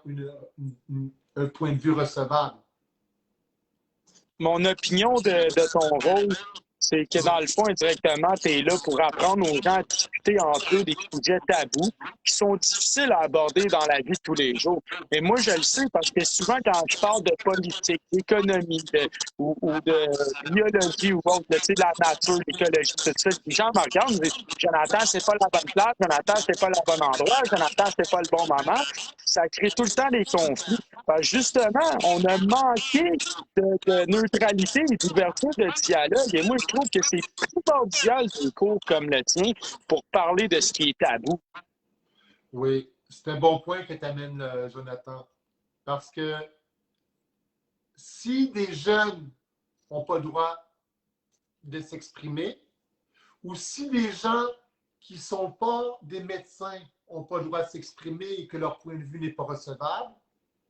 un point de vue recevable. Mon opinion de ton rôle, c'est que dans le fond, indirectement, tu es là pour apprendre aux gens à discuter entre eux des sujets tabous qui sont difficiles à aborder dans la vie de tous les jours. Mais moi, je le sais parce que souvent, quand je parle de politique, d'économie ou de biologie ou autre, tu sais, de la nature, l'écologie, tout ça, les gens me regardent et me disent Jonathan, c'est pas la bonne place, Jonathan, c'est pas le bon endroit, Jonathan, c'est pas le bon moment. Ça crée tout le temps des conflits. Justement, on a manqué de neutralité et d'ouverture de dialogue. Et moi, je trouve que c'est primordial des cours comme le tien pour parler de ce qui est tabou. Oui, c'est un bon point que tu amènes, Jonathan. Parce que si des jeunes n'ont pas le droit de s'exprimer, ou si des gens qui ne sont pas des médecins n'ont pas le droit de s'exprimer et que leur point de vue n'est pas recevable,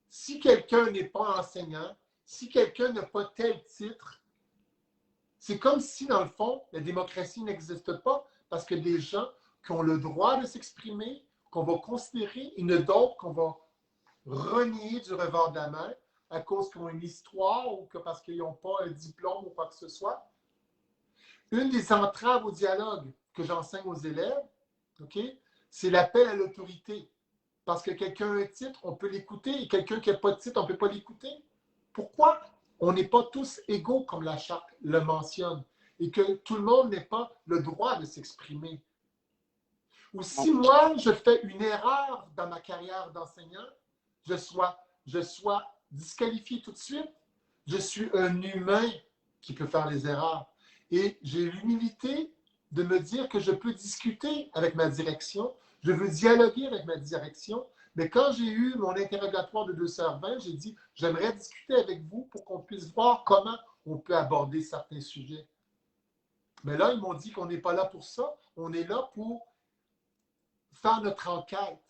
si quelqu'un n'est pas enseignant, si quelqu'un n'a pas tel titre, c'est comme si, dans le fond, la démocratie n'existe pas parce que des gens qui ont le droit de s'exprimer, qu'on va considérer, et d'autres qu'on va renier du revers de la main à cause qu'ils ont une histoire ou que parce qu'ils n'ont pas un diplôme ou quoi que ce soit. Une des entraves au dialogue que j'enseigne aux élèves, OK, c'est l'appel à l'autorité. Parce que quelqu'un a un titre, on peut l'écouter, et quelqu'un qui n'a pas de titre, on ne peut pas l'écouter. Pourquoi? On n'est pas tous égaux, comme la Charte le mentionne, et que tout le monde n'a pas le droit de s'exprimer. Ou si moi, je fais une erreur dans ma carrière d'enseignant, je sois disqualifié tout de suite. Je suis un humain qui peut faire les erreurs. Et j'ai l'humilité de me dire que je peux discuter avec ma direction, je veux dialoguer avec ma direction, mais quand j'ai eu mon interrogatoire de 2h20, j'ai dit, j'aimerais discuter avec vous pour qu'on puisse voir comment on peut aborder certains sujets. Mais là, ils m'ont dit qu'on n'est pas là pour ça, on est là pour faire notre enquête.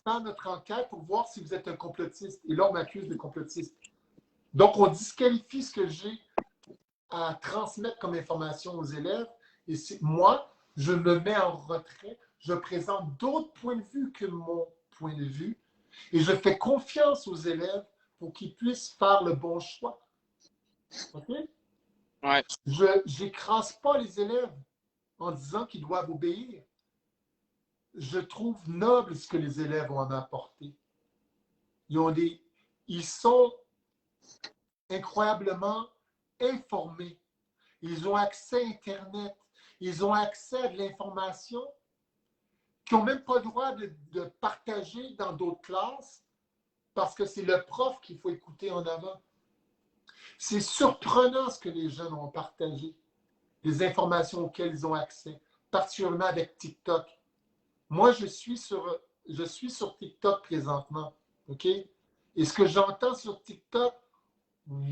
Faire notre enquête pour voir si vous êtes un complotiste. Et là, on m'accuse de complotiste. Donc, on disqualifie ce que j'ai à transmettre comme information aux élèves. Et moi, je me mets en retrait. Je présente d'autres points de vue que mon point de vue. Et je fais confiance aux élèves pour qu'ils puissent faire le bon choix. OK? Ouais. Je n'écrase pas les élèves en disant qu'ils doivent obéir. Je trouve noble ce que les élèves ont à apporter. Ils sont incroyablement informés. Ils ont accès à Internet. Ils ont accès à de l'information qu'ils n'ont même pas le droit de partager dans d'autres classes parce que c'est le prof qu'il faut écouter en avant. C'est surprenant ce que les jeunes ont partagé, les informations auxquelles ils ont accès, particulièrement avec TikTok. Moi, je suis sur TikTok présentement, OK? Et ce que j'entends sur TikTok,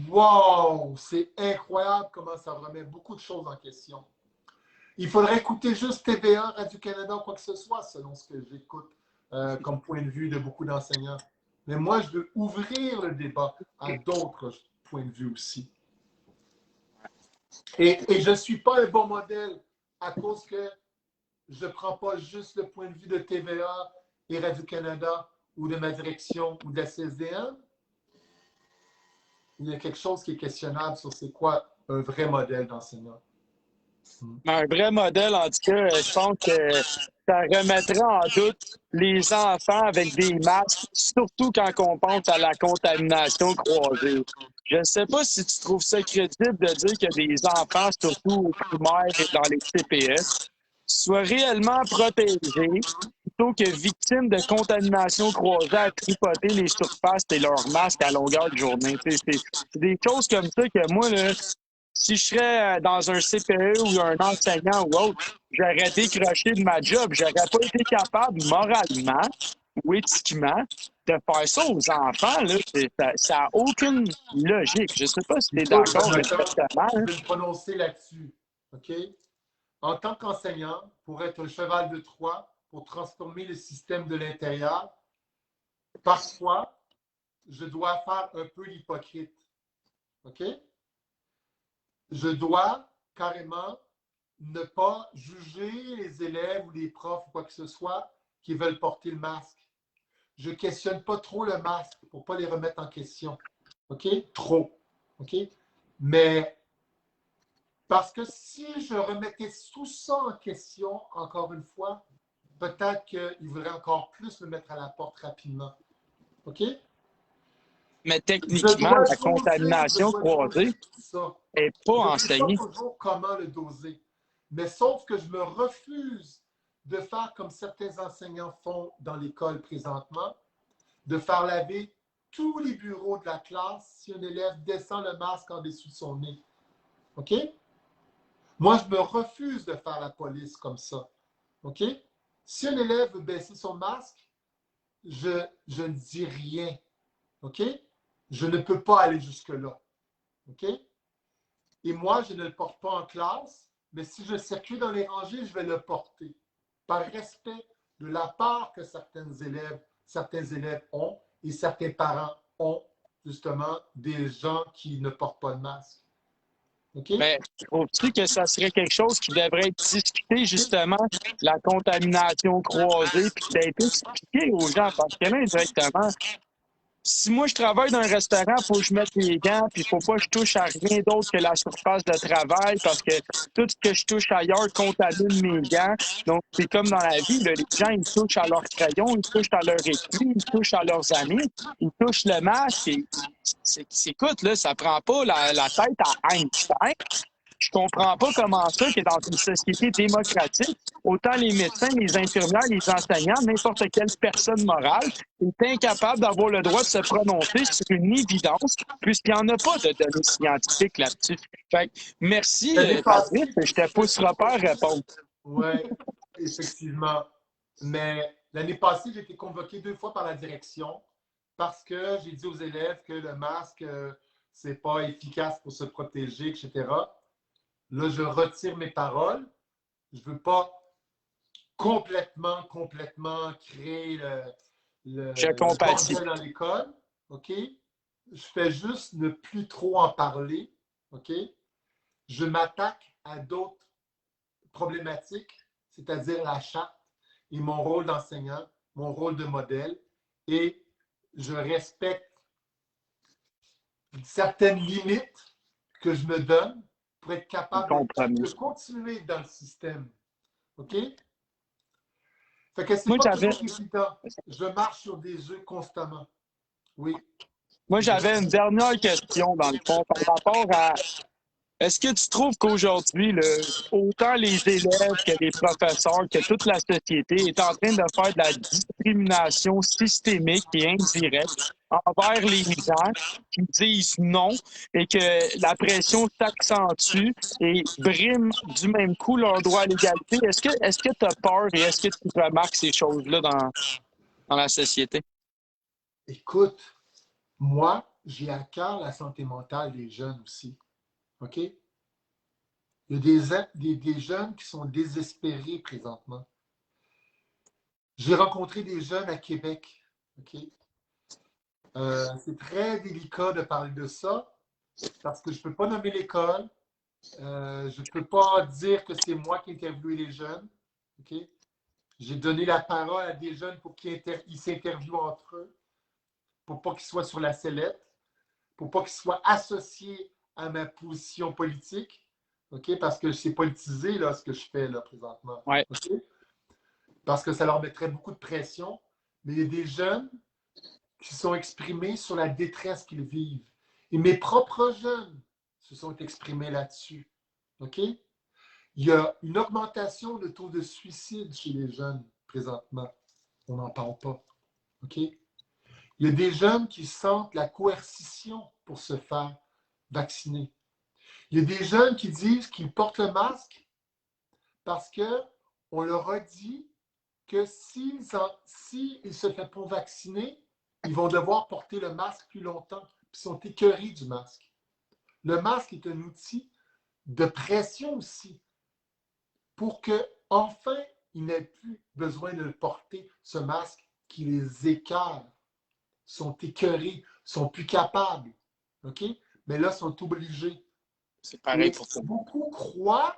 wow, c'est incroyable comment ça remet beaucoup de choses en question. Il faudrait écouter juste TVA, Radio-Canada ou quoi que ce soit, selon ce que j'écoute comme point de vue de beaucoup d'enseignants. Mais moi, je veux ouvrir le débat à d'autres points de vue aussi. Et je ne suis pas un bon modèle à cause que je ne prends pas juste le point de vue de TVA et Radio-Canada ou de ma direction ou de la CSDM. Il y a quelque chose qui est questionnable sur c'est quoi un vrai modèle d'enseignant. Un vrai modèle, en tout cas, je pense que ça remettrait en doute les enfants avec des masques, surtout quand on pense à la contamination croisée. Je ne sais pas si tu trouves ça crédible de dire que des enfants, surtout au primaire et dans les CPS, soient réellement protégés plutôt que victimes de contamination croisée à tripoter les surfaces et leurs masques à longueur de journée. C'est des choses comme ça que moi, là, si je serais dans un CPE ou un enseignant ou autre, j'aurais décroché de ma job. J'aurais pas été capable moralement ou éthiquement de faire ça aux enfants. Là. Ça n'a aucune logique. Je ne sais pas si tu es d'accord exactement. Je vais me prononcer là-dessus. OK? En tant qu'enseignant, pour être un cheval de Troie, pour transformer le système de l'intérieur, parfois, je dois faire un peu l'hypocrite. OK? Je dois carrément ne pas juger les élèves ou les profs ou quoi que ce soit qui veulent porter le masque. Je ne questionne pas trop le masque pour ne pas les remettre en question. OK? Trop. OK? Mais parce que si je remettais tout ça en question, encore une fois, peut-être qu'ils voudraient encore plus me mettre à la porte rapidement. OK? Mais techniquement, la contamination croisée n'est pas enseignée. Je ne sais pas toujours comment le doser. Mais sauf que je me refuse de faire comme certains enseignants font dans l'école présentement, de faire laver tous les bureaux de la classe si un élève descend le masque en dessous de son nez. OK? Moi, je me refuse de faire la police comme ça. OK? Si un élève veut baisser son masque, je ne dis rien. OK? Je ne peux pas aller jusque-là. OK? Et moi, je ne le porte pas en classe, mais si je circule dans les rangées, je vais le porter. Par respect de la part que certains élèves ont et certains parents ont, justement, des gens qui ne portent pas de masque. Okay? Mais trouves-tu que ça serait quelque chose qui devrait être discuté, justement, la contamination croisée, puis d'être expliqué aux gens? Parce que là, indirectement, si moi je travaille dans un restaurant, il faut que je mette les gants, puis il ne faut pas que je touche à rien d'autre que la surface de travail, parce que tout ce que je touche ailleurs contamine mes gants. Donc, c'est comme dans la vie, là, les gens, ils touchent à leurs crayons, ils touchent à leur écrit, ils touchent à leurs amis, ils touchent le masque. Écoute, là, ça prend pas la tête à Einstein. Je comprends pas comment ça, que dans une société démocratique, autant les médecins, les infirmières, les enseignants, n'importe quelle personne morale est incapable d'avoir le droit de se prononcer sur une évidence, puisqu'il n'y en a pas de données scientifiques là-dessus. Fait que, merci, Patrice, je te pousserai pas à répondre. Oui, effectivement. Mais l'année passée, j'ai été convoqué 2 fois par la direction parce que j'ai dit aux élèves que le masque, c'est pas efficace pour se protéger, etc. Là, je retire mes paroles. Je ne veux pas complètement créer le bordel dans l'école. OK? Je fais juste ne plus trop en parler. OK? Je m'attaque à d'autres problématiques, c'est-à-dire la charte et mon rôle d'enseignant, mon rôle de modèle. Et je respecte certaines limites que je me donne pour être capable de continuer dans le système. OK? Fait que c'est pas toujours évident. Je marche sur des œufs constamment. Oui. Moi, j'avais une dernière question, dans le fond, par rapport à... Est-ce que tu trouves qu'aujourd'hui, autant les élèves que les professeurs, que toute la société est en train de faire de la discrimination systémique et indirecte envers les gens qui disent non et que la pression s'accentue et brime du même coup leur droit à l'égalité? Est-ce que tu as peur et est-ce que tu remarques ces choses-là dans la société? Écoute, moi, j'ai à cœur la santé mentale des jeunes aussi. OK? Il y a des jeunes qui sont désespérés présentement. J'ai rencontré des jeunes à Québec. OK? C'est très délicat de parler de ça parce que je ne peux pas nommer l'école. Je ne peux pas dire que c'est moi qui ai interviewé les jeunes. OK? J'ai donné la parole à des jeunes pour qu'ils s'interviewent entre eux, pour pas qu'ils soient sur la sellette, pour pas qu'ils soient associés à ma position politique. OK? Parce que c'est politisé là, ce que je fais là, présentement. Ouais. OK? Parce que ça leur mettrait beaucoup de pression. Mais il y a des jeunes qui sont exprimés sur la détresse qu'ils vivent. Et mes propres jeunes se sont exprimés là-dessus. OK? Il y a une augmentation de taux de suicide chez les jeunes présentement. On n'en parle pas. OK? Il y a des jeunes qui sentent la coercition pour se faire vacciner. Il y a des jeunes qui disent qu'ils portent le masque parce qu'on leur a dit que s'ils se font pas vacciner, ils vont devoir porter le masque plus longtemps. Ils sont écœurés du masque. Le masque est un outil de pression aussi pour qu'enfin, ils n'aient plus besoin de le porter, ce masque qui les écœure, sont écœurés, sont plus capables. OK? Mais là, sont obligés. C'est pareil Et pour tout. beaucoup croient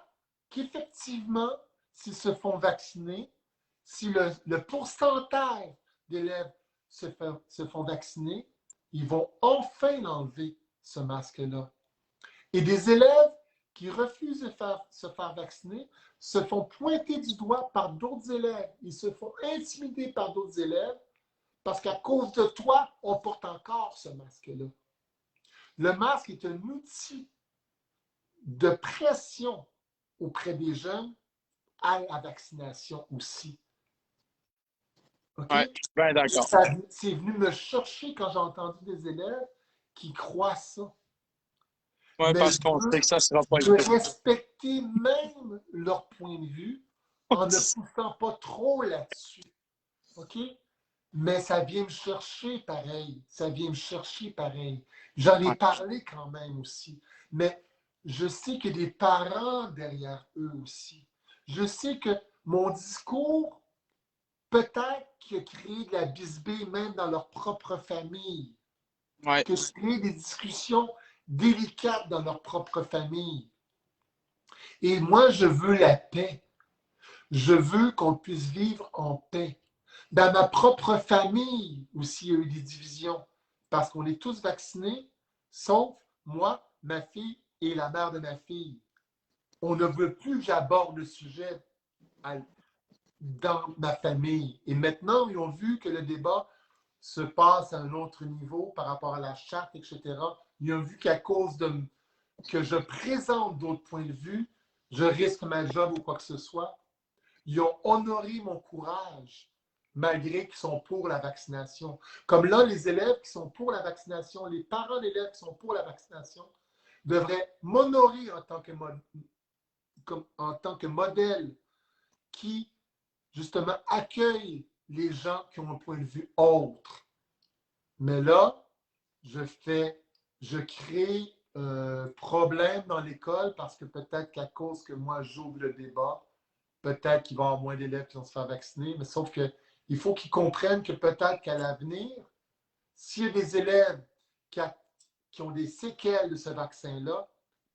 qu'effectivement, s'ils se font vacciner, si le pourcentage d'élèves se font vacciner, ils vont enfin enlever ce masque-là. Et des élèves qui refusent de se faire vacciner se font pointer du doigt par d'autres élèves. Ils se font intimider par d'autres élèves parce qu'à cause de toi, on porte encore ce masque-là. Le masque est un outil de pression auprès des jeunes à la vaccination aussi. OK? Ouais, je suis bien d'accord. C'est venu me chercher quand j'ai entendu des élèves qui croient ça. Oui, parce qu'on sait que ça ne sera pas le cas. Respecter même leur point de vue en ne poussant pas trop là-dessus. OK? Mais ça vient me chercher pareil. Ça vient me chercher pareil. J'en ai parlé quand même aussi. Mais je sais qu'il y a des parents derrière eux aussi. Je sais que mon discours, peut-être qu'il a créé de la bisbille même dans leur propre famille. Ouais. Que créer des discussions délicates dans leur propre famille. Et moi, je veux la paix. Je veux qu'on puisse vivre en paix. Dans ma propre famille aussi, il y a eu des divisions. Parce qu'on est tous vaccinés, sauf moi, ma fille et la mère de ma fille. On ne veut plus que j'aborde le sujet dans ma famille. Et maintenant, ils ont vu que le débat se passe à un autre niveau par rapport à la charte, etc. Ils ont vu qu'à cause que je présente d'autres points de vue, je risque ma job ou quoi que ce soit. Ils ont honoré mon courage, malgré qu'ils sont pour la vaccination. Comme là, les élèves qui sont pour la vaccination, les parents d'élèves qui sont pour la vaccination, devraient m'honorer en tant que modèle qui, justement, accueille les gens qui ont un point de vue autre. Mais là, je crée un problème dans l'école parce que peut-être qu'à cause que moi, j'ouvre le débat, peut-être qu'il va y avoir moins d'élèves qui vont se faire vacciner, mais sauf qu'il faut qu'ils comprennent que peut-être qu'à l'avenir, s'il y a des élèves qui ont des séquelles de ce vaccin-là,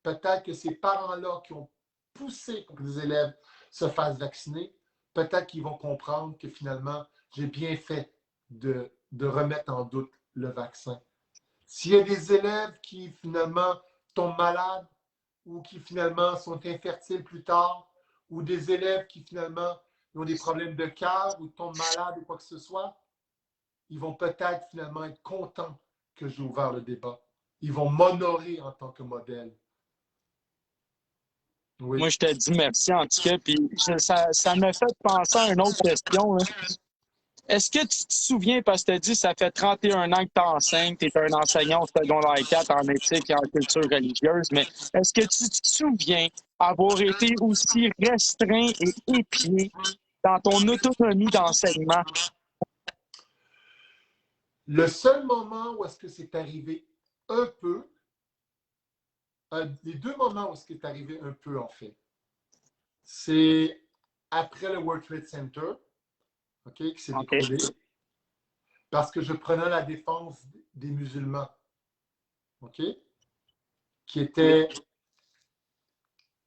peut-être que ces parents-là qui ont poussé pour que les élèves se fassent vacciner, peut-être qu'ils vont comprendre que finalement, j'ai bien fait de remettre en doute le vaccin. S'il y a des élèves qui finalement tombent malades ou qui finalement sont infertiles plus tard, ou des élèves qui finalement ont des problèmes de cœur ou tombent malades ou quoi que ce soit, ils vont peut-être finalement être contents que j'ai ouvert le débat. Ils vont m'honorer en tant que modèle. Oui. Moi, je te dis merci en tout cas. Puis ça me fait penser à une autre question. Hein. Est-ce que tu te souviens, parce que tu as dit ça fait 31 ans que tu enseignes, tu es un enseignant au secondaire 4 en éthique et en culture religieuse, mais est-ce que tu te souviens avoir été aussi restreint et épié dans ton autonomie d'enseignement? Le seul moment où est-ce que c'est arrivé un peu, les deux moments où c'est arrivé un peu, en fait, c'est après le World Trade Center, OK, qui s'est OK. écroulé, parce que je prenais la défense des musulmans, OK, qui était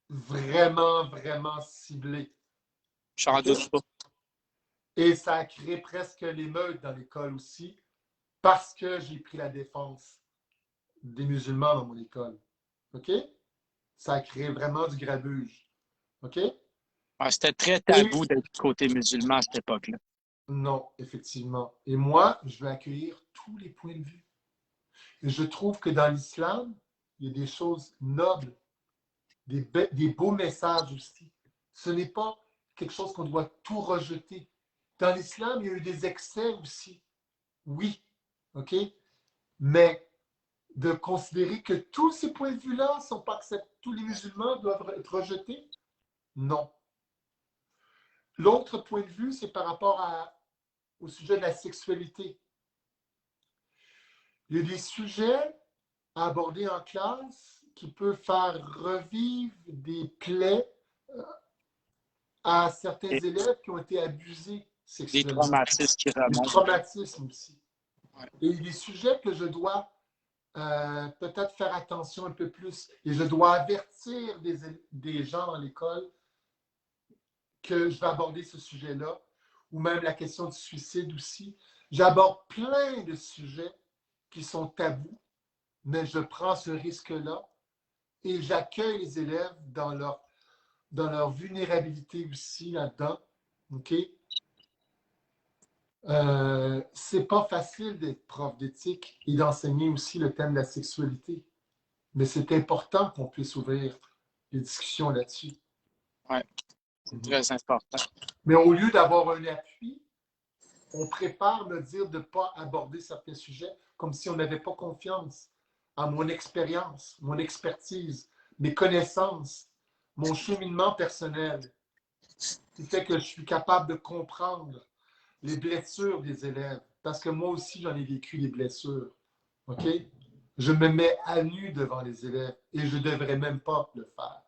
vraiment, vraiment ciblée. J'en doute pas. Et ça a créé presque l'émeute dans l'école aussi, parce que j'ai pris la défense des musulmans dans mon école. OK? Ça a créé vraiment du grabuge. OK? Ouais, c'était très tabou d'être du côté musulman à cette époque-là. Non, effectivement. Et moi, je vais accueillir tous les points de vue. Et je trouve que dans l'islam, il y a des choses nobles, des beaux messages aussi. Ce n'est pas quelque chose qu'on doit tout rejeter. Dans l'islam, il y a eu des excès aussi. Oui, OK? Mais de considérer que tous ces points de vue-là ne sont pas acceptés, tous les musulmans doivent être rejetés? Non. L'autre point de vue, c'est par rapport au sujet de la sexualité. Il y a des sujets à aborder en classe qui peuvent faire revivre des plaies à certains Et élèves qui ont été abusés des sexuellement. traumatismes qui Des remontent. traumatismes aussi. Ouais. Et des sujets que je dois peut-être faire attention un peu plus. Et je dois avertir des gens dans l'école que je vais aborder ce sujet-là, ou même la question du suicide aussi. J'aborde plein de sujets qui sont tabous, mais je prends ce risque-là et j'accueille les élèves dans leur vulnérabilité aussi là-dedans. OK? C'est pas facile d'être prof d'éthique et d'enseigner aussi le thème de la sexualité, mais c'est important qu'on puisse ouvrir les discussions là-dessus. Oui, c'est très important. Mais au lieu d'avoir un appui, on prépare me dire de ne pas aborder certains sujets comme si on n'avait pas confiance en mon expérience, mon expertise, mes connaissances, mon cheminement personnel, qui fait que je suis capable de comprendre les blessures des élèves. Parce que moi aussi, j'en ai vécu des blessures. OK? Je me mets à nu devant les élèves et je ne devrais même pas le faire.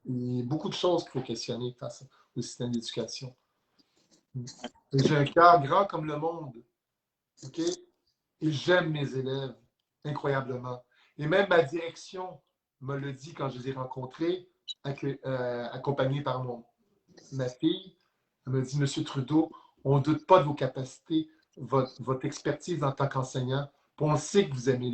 Il y a beaucoup de choses qu'il faut questionner face au système d'éducation. J'ai un cœur grand comme le monde. OK? Et j'aime mes élèves incroyablement. Et même ma direction me le dit quand je les ai rencontrés, accompagnés par ma fille. Elle me dit, Monsieur Trudeau, on ne doute pas de vos capacités, votre expertise en tant qu'enseignant. On sait que vous aimez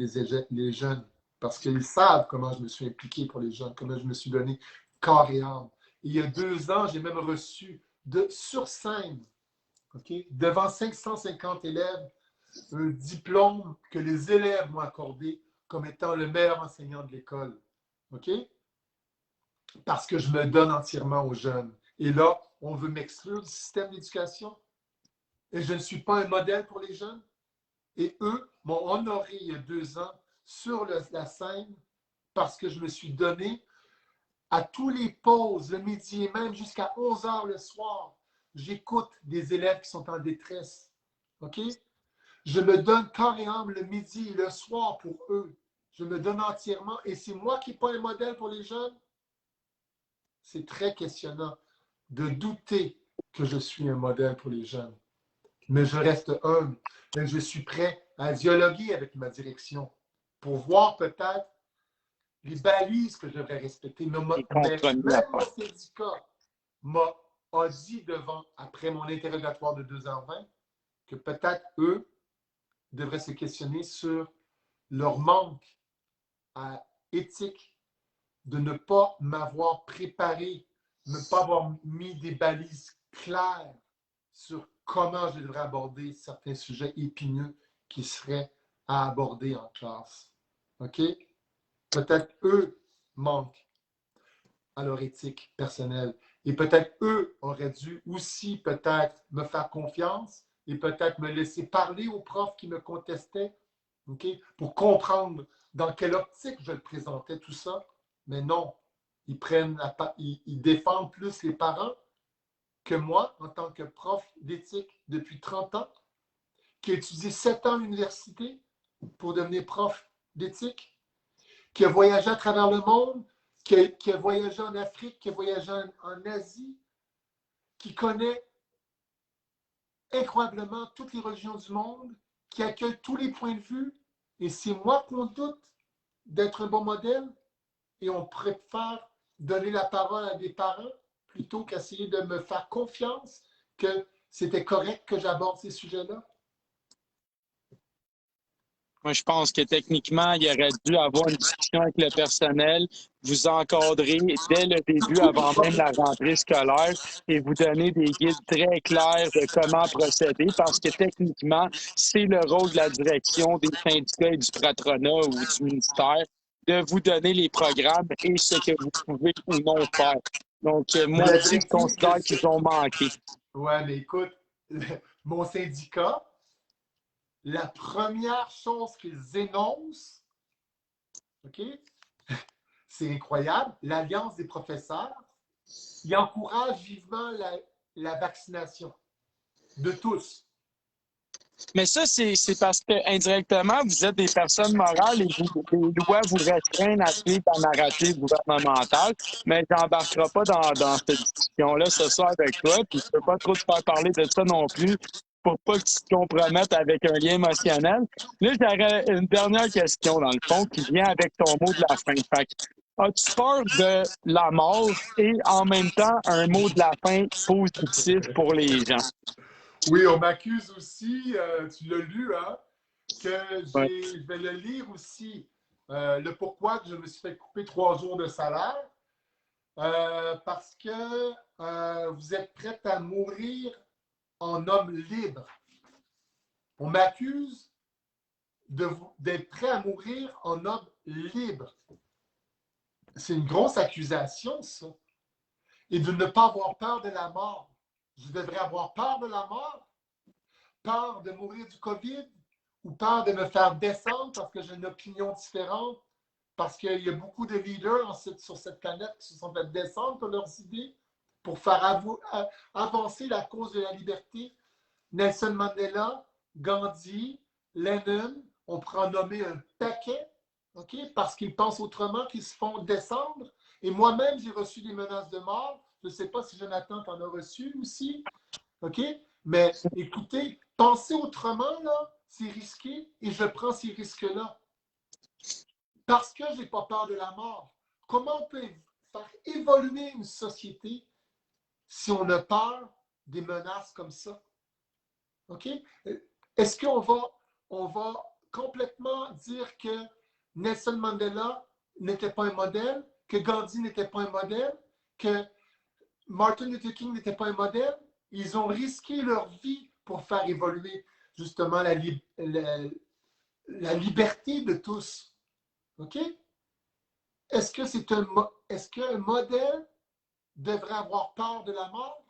les jeunes parce qu'ils savent comment je me suis impliqué pour les jeunes, comment je me suis donné corps et âme. Et il y a 2 ans, j'ai même reçu sur scène, okay, devant 550 élèves, un diplôme que les élèves m'ont accordé comme étant le meilleur enseignant de l'école. OK? Parce que je me donne entièrement aux jeunes. Et là, on veut m'exclure du système d'éducation. Et je ne suis pas un modèle pour les jeunes. Et eux m'ont honoré il y a 2 ans sur la scène parce que je me suis donné à tous les pauses, le midi et même jusqu'à 11 heures le soir. J'écoute des élèves qui sont en détresse. OK? Je me donne corps et âme le midi et le soir pour eux. Je me donne entièrement. Et c'est moi qui n'ai pas un modèle pour les jeunes. C'est très questionnant de douter que je suis un modèle pour les jeunes. Mais je reste humble. Mais je suis prêt à dialoguer avec ma direction pour voir peut-être les balises que je devrais respecter. Mais même mon syndicat a dit après mon interrogatoire de 2h20, que peut-être eux devraient se questionner sur leur manque éthique de ne pas m'avoir préparé, ne pas avoir mis des balises claires sur comment je devrais aborder certains sujets épineux qui seraient à aborder en classe. OK? Peut-être eux manquent à leur éthique personnelle. Et peut-être eux auraient dû aussi peut-être me faire confiance et peut-être me laisser parler aux profs qui me contestaient, okay, pour comprendre dans quelle optique je le présentais, tout ça. Mais non, ils défendent plus les parents que moi, en tant que prof d'éthique depuis 30 ans, qui a étudié 7 ans à l'université pour devenir prof d'éthique, qui a voyagé à travers le monde, qui a voyagé en Afrique, qui a voyagé en Asie, qui connaît incroyablement toutes les religions du monde, qui accueille tous les points de vue. Et c'est moi qu'on doute d'être un bon modèle et on préfère donner la parole à des parents plutôt qu'essayer de me faire confiance que c'était correct que j'aborde ces sujets-là. Moi, je pense que techniquement, il aurait dû avoir une discussion avec le personnel, vous encadrer dès le début, avant même la rentrée scolaire, et vous donner des guides très clairs de comment procéder, parce que techniquement, c'est le rôle de la direction des syndicats et du patronat ou du ministère de vous donner les programmes et ce que vous pouvez ou non faire. Donc, moi aussi, je considère qu'ils ont manqué. Ouais, mais écoute, mon syndicat, la première chose qu'ils énoncent, OK, c'est incroyable, l'Alliance des professeurs, ils encouragent vivement la vaccination de tous. Mais ça, c'est parce que indirectement, vous êtes des personnes morales et les lois vous restreignent à suivre la narrative gouvernementale. Mais tu n'embarqueras pas dans cette discussion-là ce soir avec toi. Puis je ne peux pas trop te faire parler de ça non plus pour pas que tu te compromettes avec un lien émotionnel. Là, j'aurais une dernière question, dans le fond, qui vient avec ton mot de la fin. Fait que, as-tu peur de la mort et en même temps un mot de la fin positif pour les gens? Oui, on m'accuse aussi, tu l'as lu, hein, que Ouais. je vais le lire aussi, le pourquoi que je me suis fait couper 3 jours de salaire, parce que vous êtes prêts à mourir en homme libre. On m'accuse d'être prêt à mourir en homme libre. C'est une grosse accusation, ça. Et de ne pas avoir peur de la mort. Je devrais avoir peur de la mort, peur de mourir du COVID ou peur de me faire descendre parce que j'ai une opinion différente, parce qu'il y a beaucoup de leaders sur cette planète qui se sont fait descendre pour leurs idées, pour faire avancer la cause de la liberté. Nelson Mandela, Gandhi, Lennon, on pourra en nommer un paquet, OK, parce qu'ils pensent autrement, qu'ils se font descendre. Et moi-même, j'ai reçu des menaces de mort. Je ne sais pas si Jonathan t'en a reçu aussi. OK? Mais écoutez, penser autrement, là, c'est risqué et je prends ces risques-là. Parce que je n'ai pas peur de la mort. Comment on peut faire évoluer une société si on a peur des menaces comme ça? OK? Est-ce qu'on va complètement dire que Nelson Mandela n'était pas un modèle, que Gandhi n'était pas un modèle, que Martin Luther King n'était pas un modèle? Ils ont risqué leur vie pour faire évoluer justement la liberté de tous. OK? Est-ce qu'un modèle devrait avoir peur de la mort?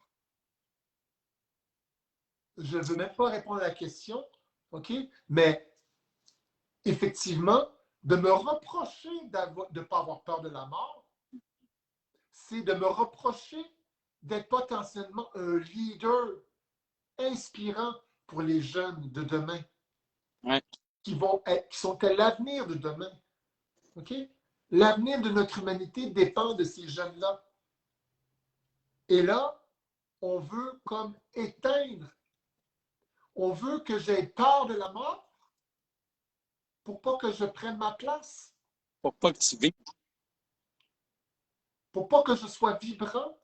Je ne veux même pas répondre à la question, OK? Mais effectivement, de me reprocher de ne pas avoir peur de la mort, c'est de me reprocher d'être potentiellement un leader inspirant pour les jeunes de demain, Ouais. qui sont à l'avenir de demain. OK? L'avenir de notre humanité dépend de ces jeunes-là. Et là, on veut comme éteindre. On veut que j'aie peur de la mort pour pas que je prenne ma place. Pour pas que tu vives. Pour pas que je sois vibrant.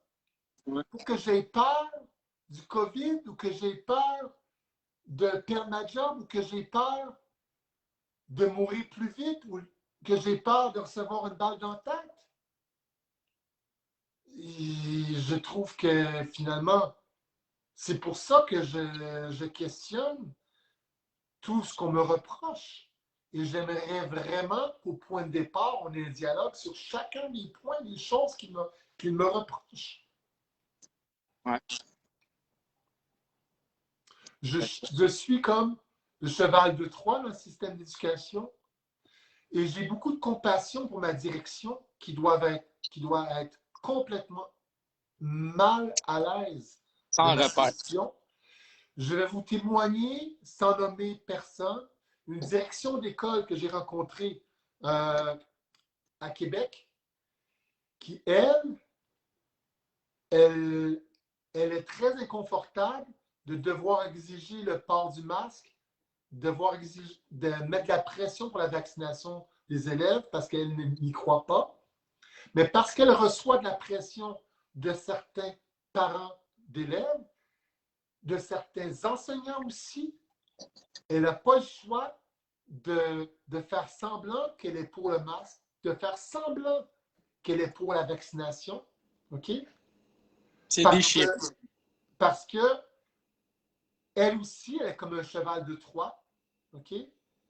Ouais. Pour que j'aie peur du COVID ou que j'aie peur de perdre ma job ou que j'ai peur de mourir plus vite ou que j'ai peur de recevoir une balle dans la tête. Et je trouve que finalement, c'est pour ça que je questionne tout ce qu'on me reproche. Et j'aimerais vraiment qu'au point de départ, on ait un dialogue sur chacun des points, des choses qu'il me reproche. Ouais. Je suis comme le cheval de Troie dans le système d'éducation et j'ai beaucoup de compassion pour ma direction qui doit être complètement mal à l'aise Sans de ma repère. question. Je vais vous témoigner, sans nommer personne, une direction d'école que j'ai rencontrée à Québec, qui, elle est très inconfortable de devoir exiger le port du masque, devoir exiger, de mettre de la pression pour la vaccination des élèves parce qu'elle n'y croit pas, mais parce qu'elle reçoit de la pression de certains parents d'élèves, de certains enseignants aussi, elle n'a pas le choix de faire semblant qu'elle est pour le masque, de faire semblant qu'elle est pour la vaccination. OK? C'est des chiens. Parce que elle aussi, elle est comme un cheval de Troie. OK?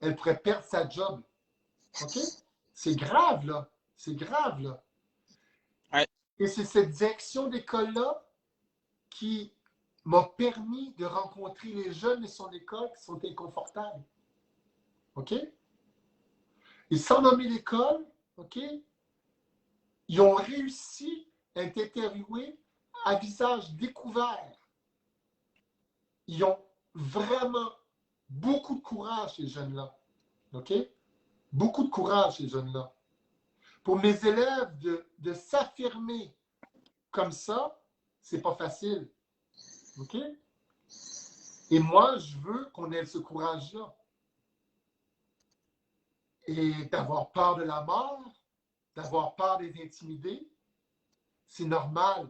Elle pourrait perdre sa job. OK? C'est grave, là. C'est grave, là. Ouais. Et c'est cette direction d'école-là qui m'a permis de rencontrer les jeunes de son école qui sont inconfortables. OK? Et sans nommer l'école, OK? Ils ont réussi à être interviewés à visage découvert. Ils ont vraiment beaucoup de courage, ces jeunes-là. OK? Beaucoup de courage, ces jeunes-là. Pour mes élèves, de s'affirmer comme ça, c'est pas facile. OK? Et moi, je veux qu'on ait ce courage-là. Et d'avoir peur de la mort, d'avoir peur d'être intimidé, c'est normal.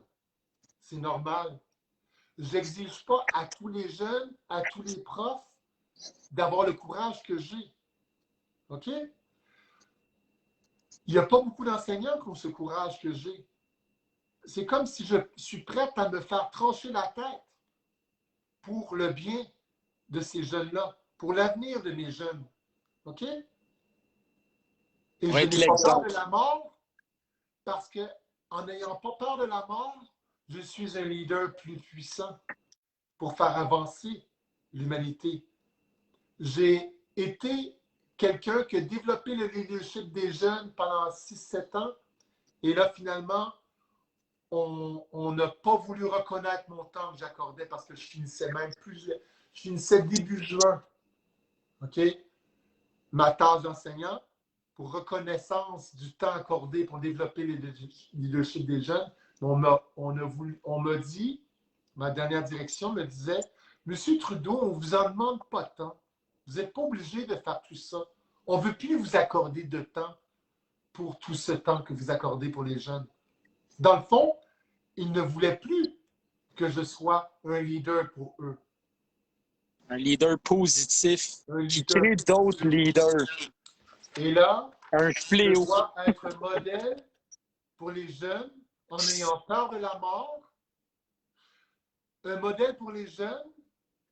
C'est normal. Je n'exige pas à tous les jeunes, à tous les profs, d'avoir le courage que j'ai. OK? Il n'y a pas beaucoup d'enseignants qui ont ce courage que j'ai. C'est comme si je suis prête à me faire trancher la tête pour le bien de ces jeunes-là, pour l'avenir de mes jeunes. OK? Et je n'ai pas peur de la mort parce qu'en n'ayant pas peur de la mort, je suis un leader plus puissant pour faire avancer l'humanité. J'ai été quelqu'un qui a développé le leadership des jeunes pendant 6-7 ans. Et là, finalement, on n'a pas voulu reconnaître mon temps que j'accordais parce que je finissais début juin. OK? Ma tâche d'enseignant pour reconnaissance du temps accordé pour développer le leadership des jeunes. On m'a dit, ma dernière direction me disait, Monsieur Trudeau, on ne vous en demande pas de temps. Vous n'êtes pas obligé de faire tout ça. On ne veut plus vous accorder de temps pour tout ce temps que vous accordez pour les jeunes. Dans le fond, ils ne voulaient plus que je sois un leader pour eux. Un leader positif qui crée d'autres leaders. Et là, un fléau. Je dois être un modèle pour les jeunes en ayant peur de la mort. Un modèle pour les jeunes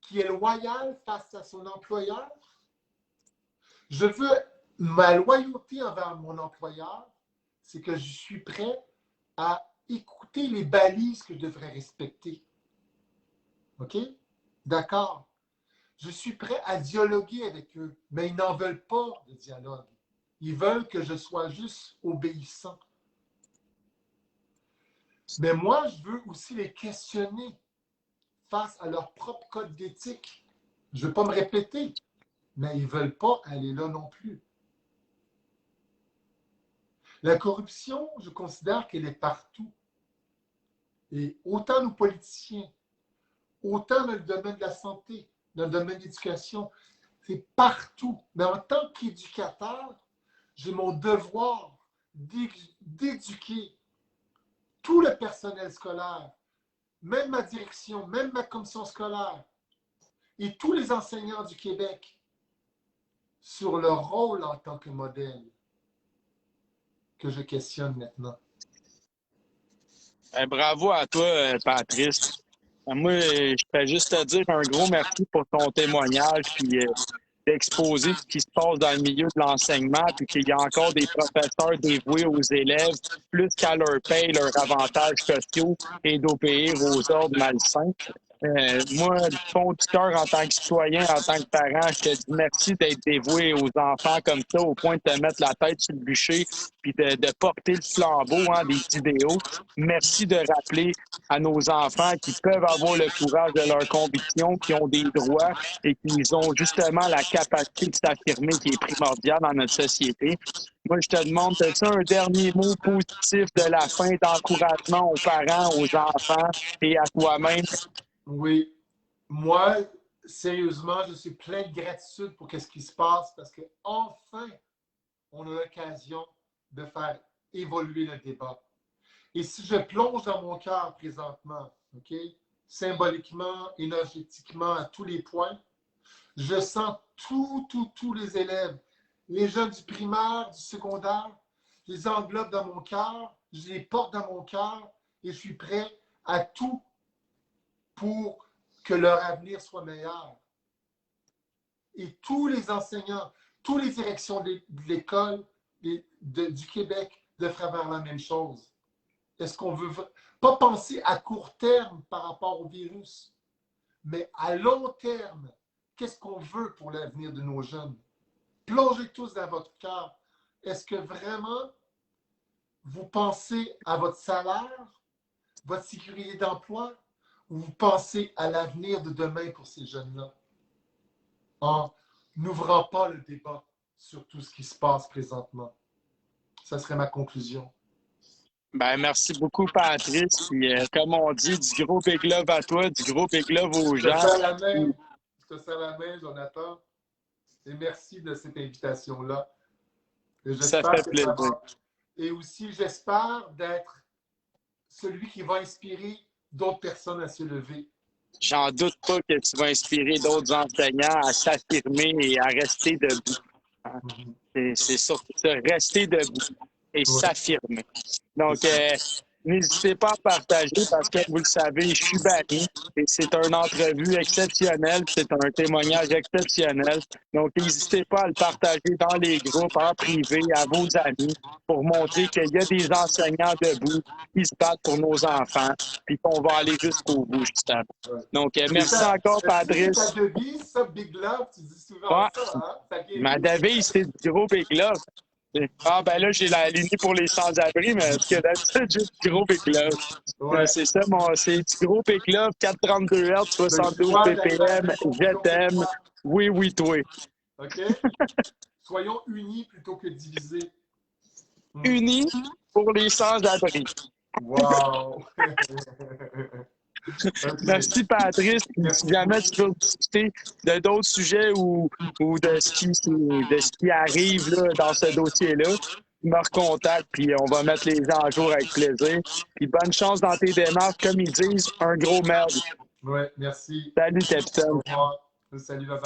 qui est loyal face à son employeur. Je veux ma loyauté envers mon employeur, c'est que je suis prêt à écouter les balises que je devrais respecter. OK? D'accord. Je suis prêt à dialoguer avec eux, mais ils n'en veulent pas de dialogue. Ils veulent que je sois juste obéissant. Mais moi, je veux aussi les questionner face à leur propre code d'éthique. Je ne veux pas me répéter, mais ils ne veulent pas aller là non plus. La corruption, je considère qu'elle est partout. Et autant nos politiciens, autant dans le domaine de la santé, dans le domaine de l'éducation, c'est partout. Mais en tant qu'éducateur, j'ai mon devoir d'éduquer tout le personnel scolaire, même ma direction, même ma commission scolaire et tous les enseignants du Québec sur leur rôle en tant que modèle que je questionne maintenant. Bravo à toi, Patrice. Moi, je peux juste te dire un gros merci pour ton témoignage puis d'exposer ce qui se passe dans le milieu de l'enseignement puis qu'il y a encore des professeurs dévoués aux élèves plus qu'à leur paye, leurs avantages sociaux et d'obéir aux ordres malsains. Moi, du fond du cœur, en tant que citoyen, en tant que parent, je te dis merci d'être dévoué aux enfants comme ça, au point de te mettre la tête sur le bûcher puis de porter le flambeau des idéaux. Merci de rappeler à nos enfants qu'ils peuvent avoir le courage de leurs convictions, qu'ils ont des droits et qu'ils ont justement la capacité de s'affirmer qui est primordiale dans notre société. Moi, je te demande, as-tu un dernier mot positif de la fin d'encouragement aux parents, aux enfants et à toi-même? Oui. Moi, sérieusement, je suis plein de gratitude pour ce qui se passe parce que enfin, on a l'occasion de faire évoluer le débat. Et si je plonge dans mon cœur présentement, OK, symboliquement, énergétiquement, à tous les points, je sens tous les élèves, les jeunes du primaire, du secondaire, je les englobe dans mon cœur, je les porte dans mon cœur et je suis prêt à tout pour que leur avenir soit meilleur. Et tous les enseignants, toutes les directions de l'école du Québec devraient faire la même chose. Est-ce qu'on veut pas penser à court terme par rapport au virus, mais à long terme, qu'est-ce qu'on veut pour l'avenir de nos jeunes? Plongez tous dans votre cœur. Est-ce que vraiment vous pensez à votre salaire, votre sécurité d'emploi, ou vous pensez à l'avenir de demain pour ces jeunes-là? En n'ouvrant pas le débat sur tout ce qui se passe présentement. Ça serait ma conclusion. Ben, merci beaucoup, Patrice. Puis, comme on dit, du gros big love à toi, du gros big love aux gens. Je te serre la main, Jonathan. Et merci de cette invitation-là. Ça fait plaisir. Et aussi, j'espère d'être celui qui va inspirer d'autres personnes à se lever. J'en doute pas que tu vas inspirer d'autres enseignants à s'affirmer et à rester debout. C'est surtout ça, rester debout et s'affirmer. Donc, n'hésitez pas à partager parce que vous le savez, je suis banni et c'est une entrevue exceptionnelle, c'est un témoignage exceptionnel. Donc, n'hésitez pas à le partager dans les groupes, en privé, à vos amis pour montrer qu'il y a des enseignants debout qui se battent pour nos enfants puis qu'on va aller jusqu'au bout, justement. Donc, merci encore, Patrice. Ta devise, ça, Big Love, tu dis souvent ça, hein? Ma devise, c'est du gros Big Love. Ah, ben là, j'ai la ligne pour les sans-abri, mais parce que d'habitude, j'ai du gros Big Love. Ouais. C'est ça, c'est du gros Big Love, 432 Hz, 72 ppm, je t'aime. Oui, oui, toi. OK? Soyons unis plutôt que divisés. Unis pour les sans-abri. Wow! Merci, Patrice. Si jamais tu veux discuter de d'autres sujets ou de ce qui arrive là, dans ce dossier-là, tu me recontactes puis on va mettre les gens à jour avec plaisir. Puis bonne chance dans tes démarches. Comme ils disent, un gros merde. Ouais, merci. Salut, capitaine. Au revoir. Salut, bye-bye.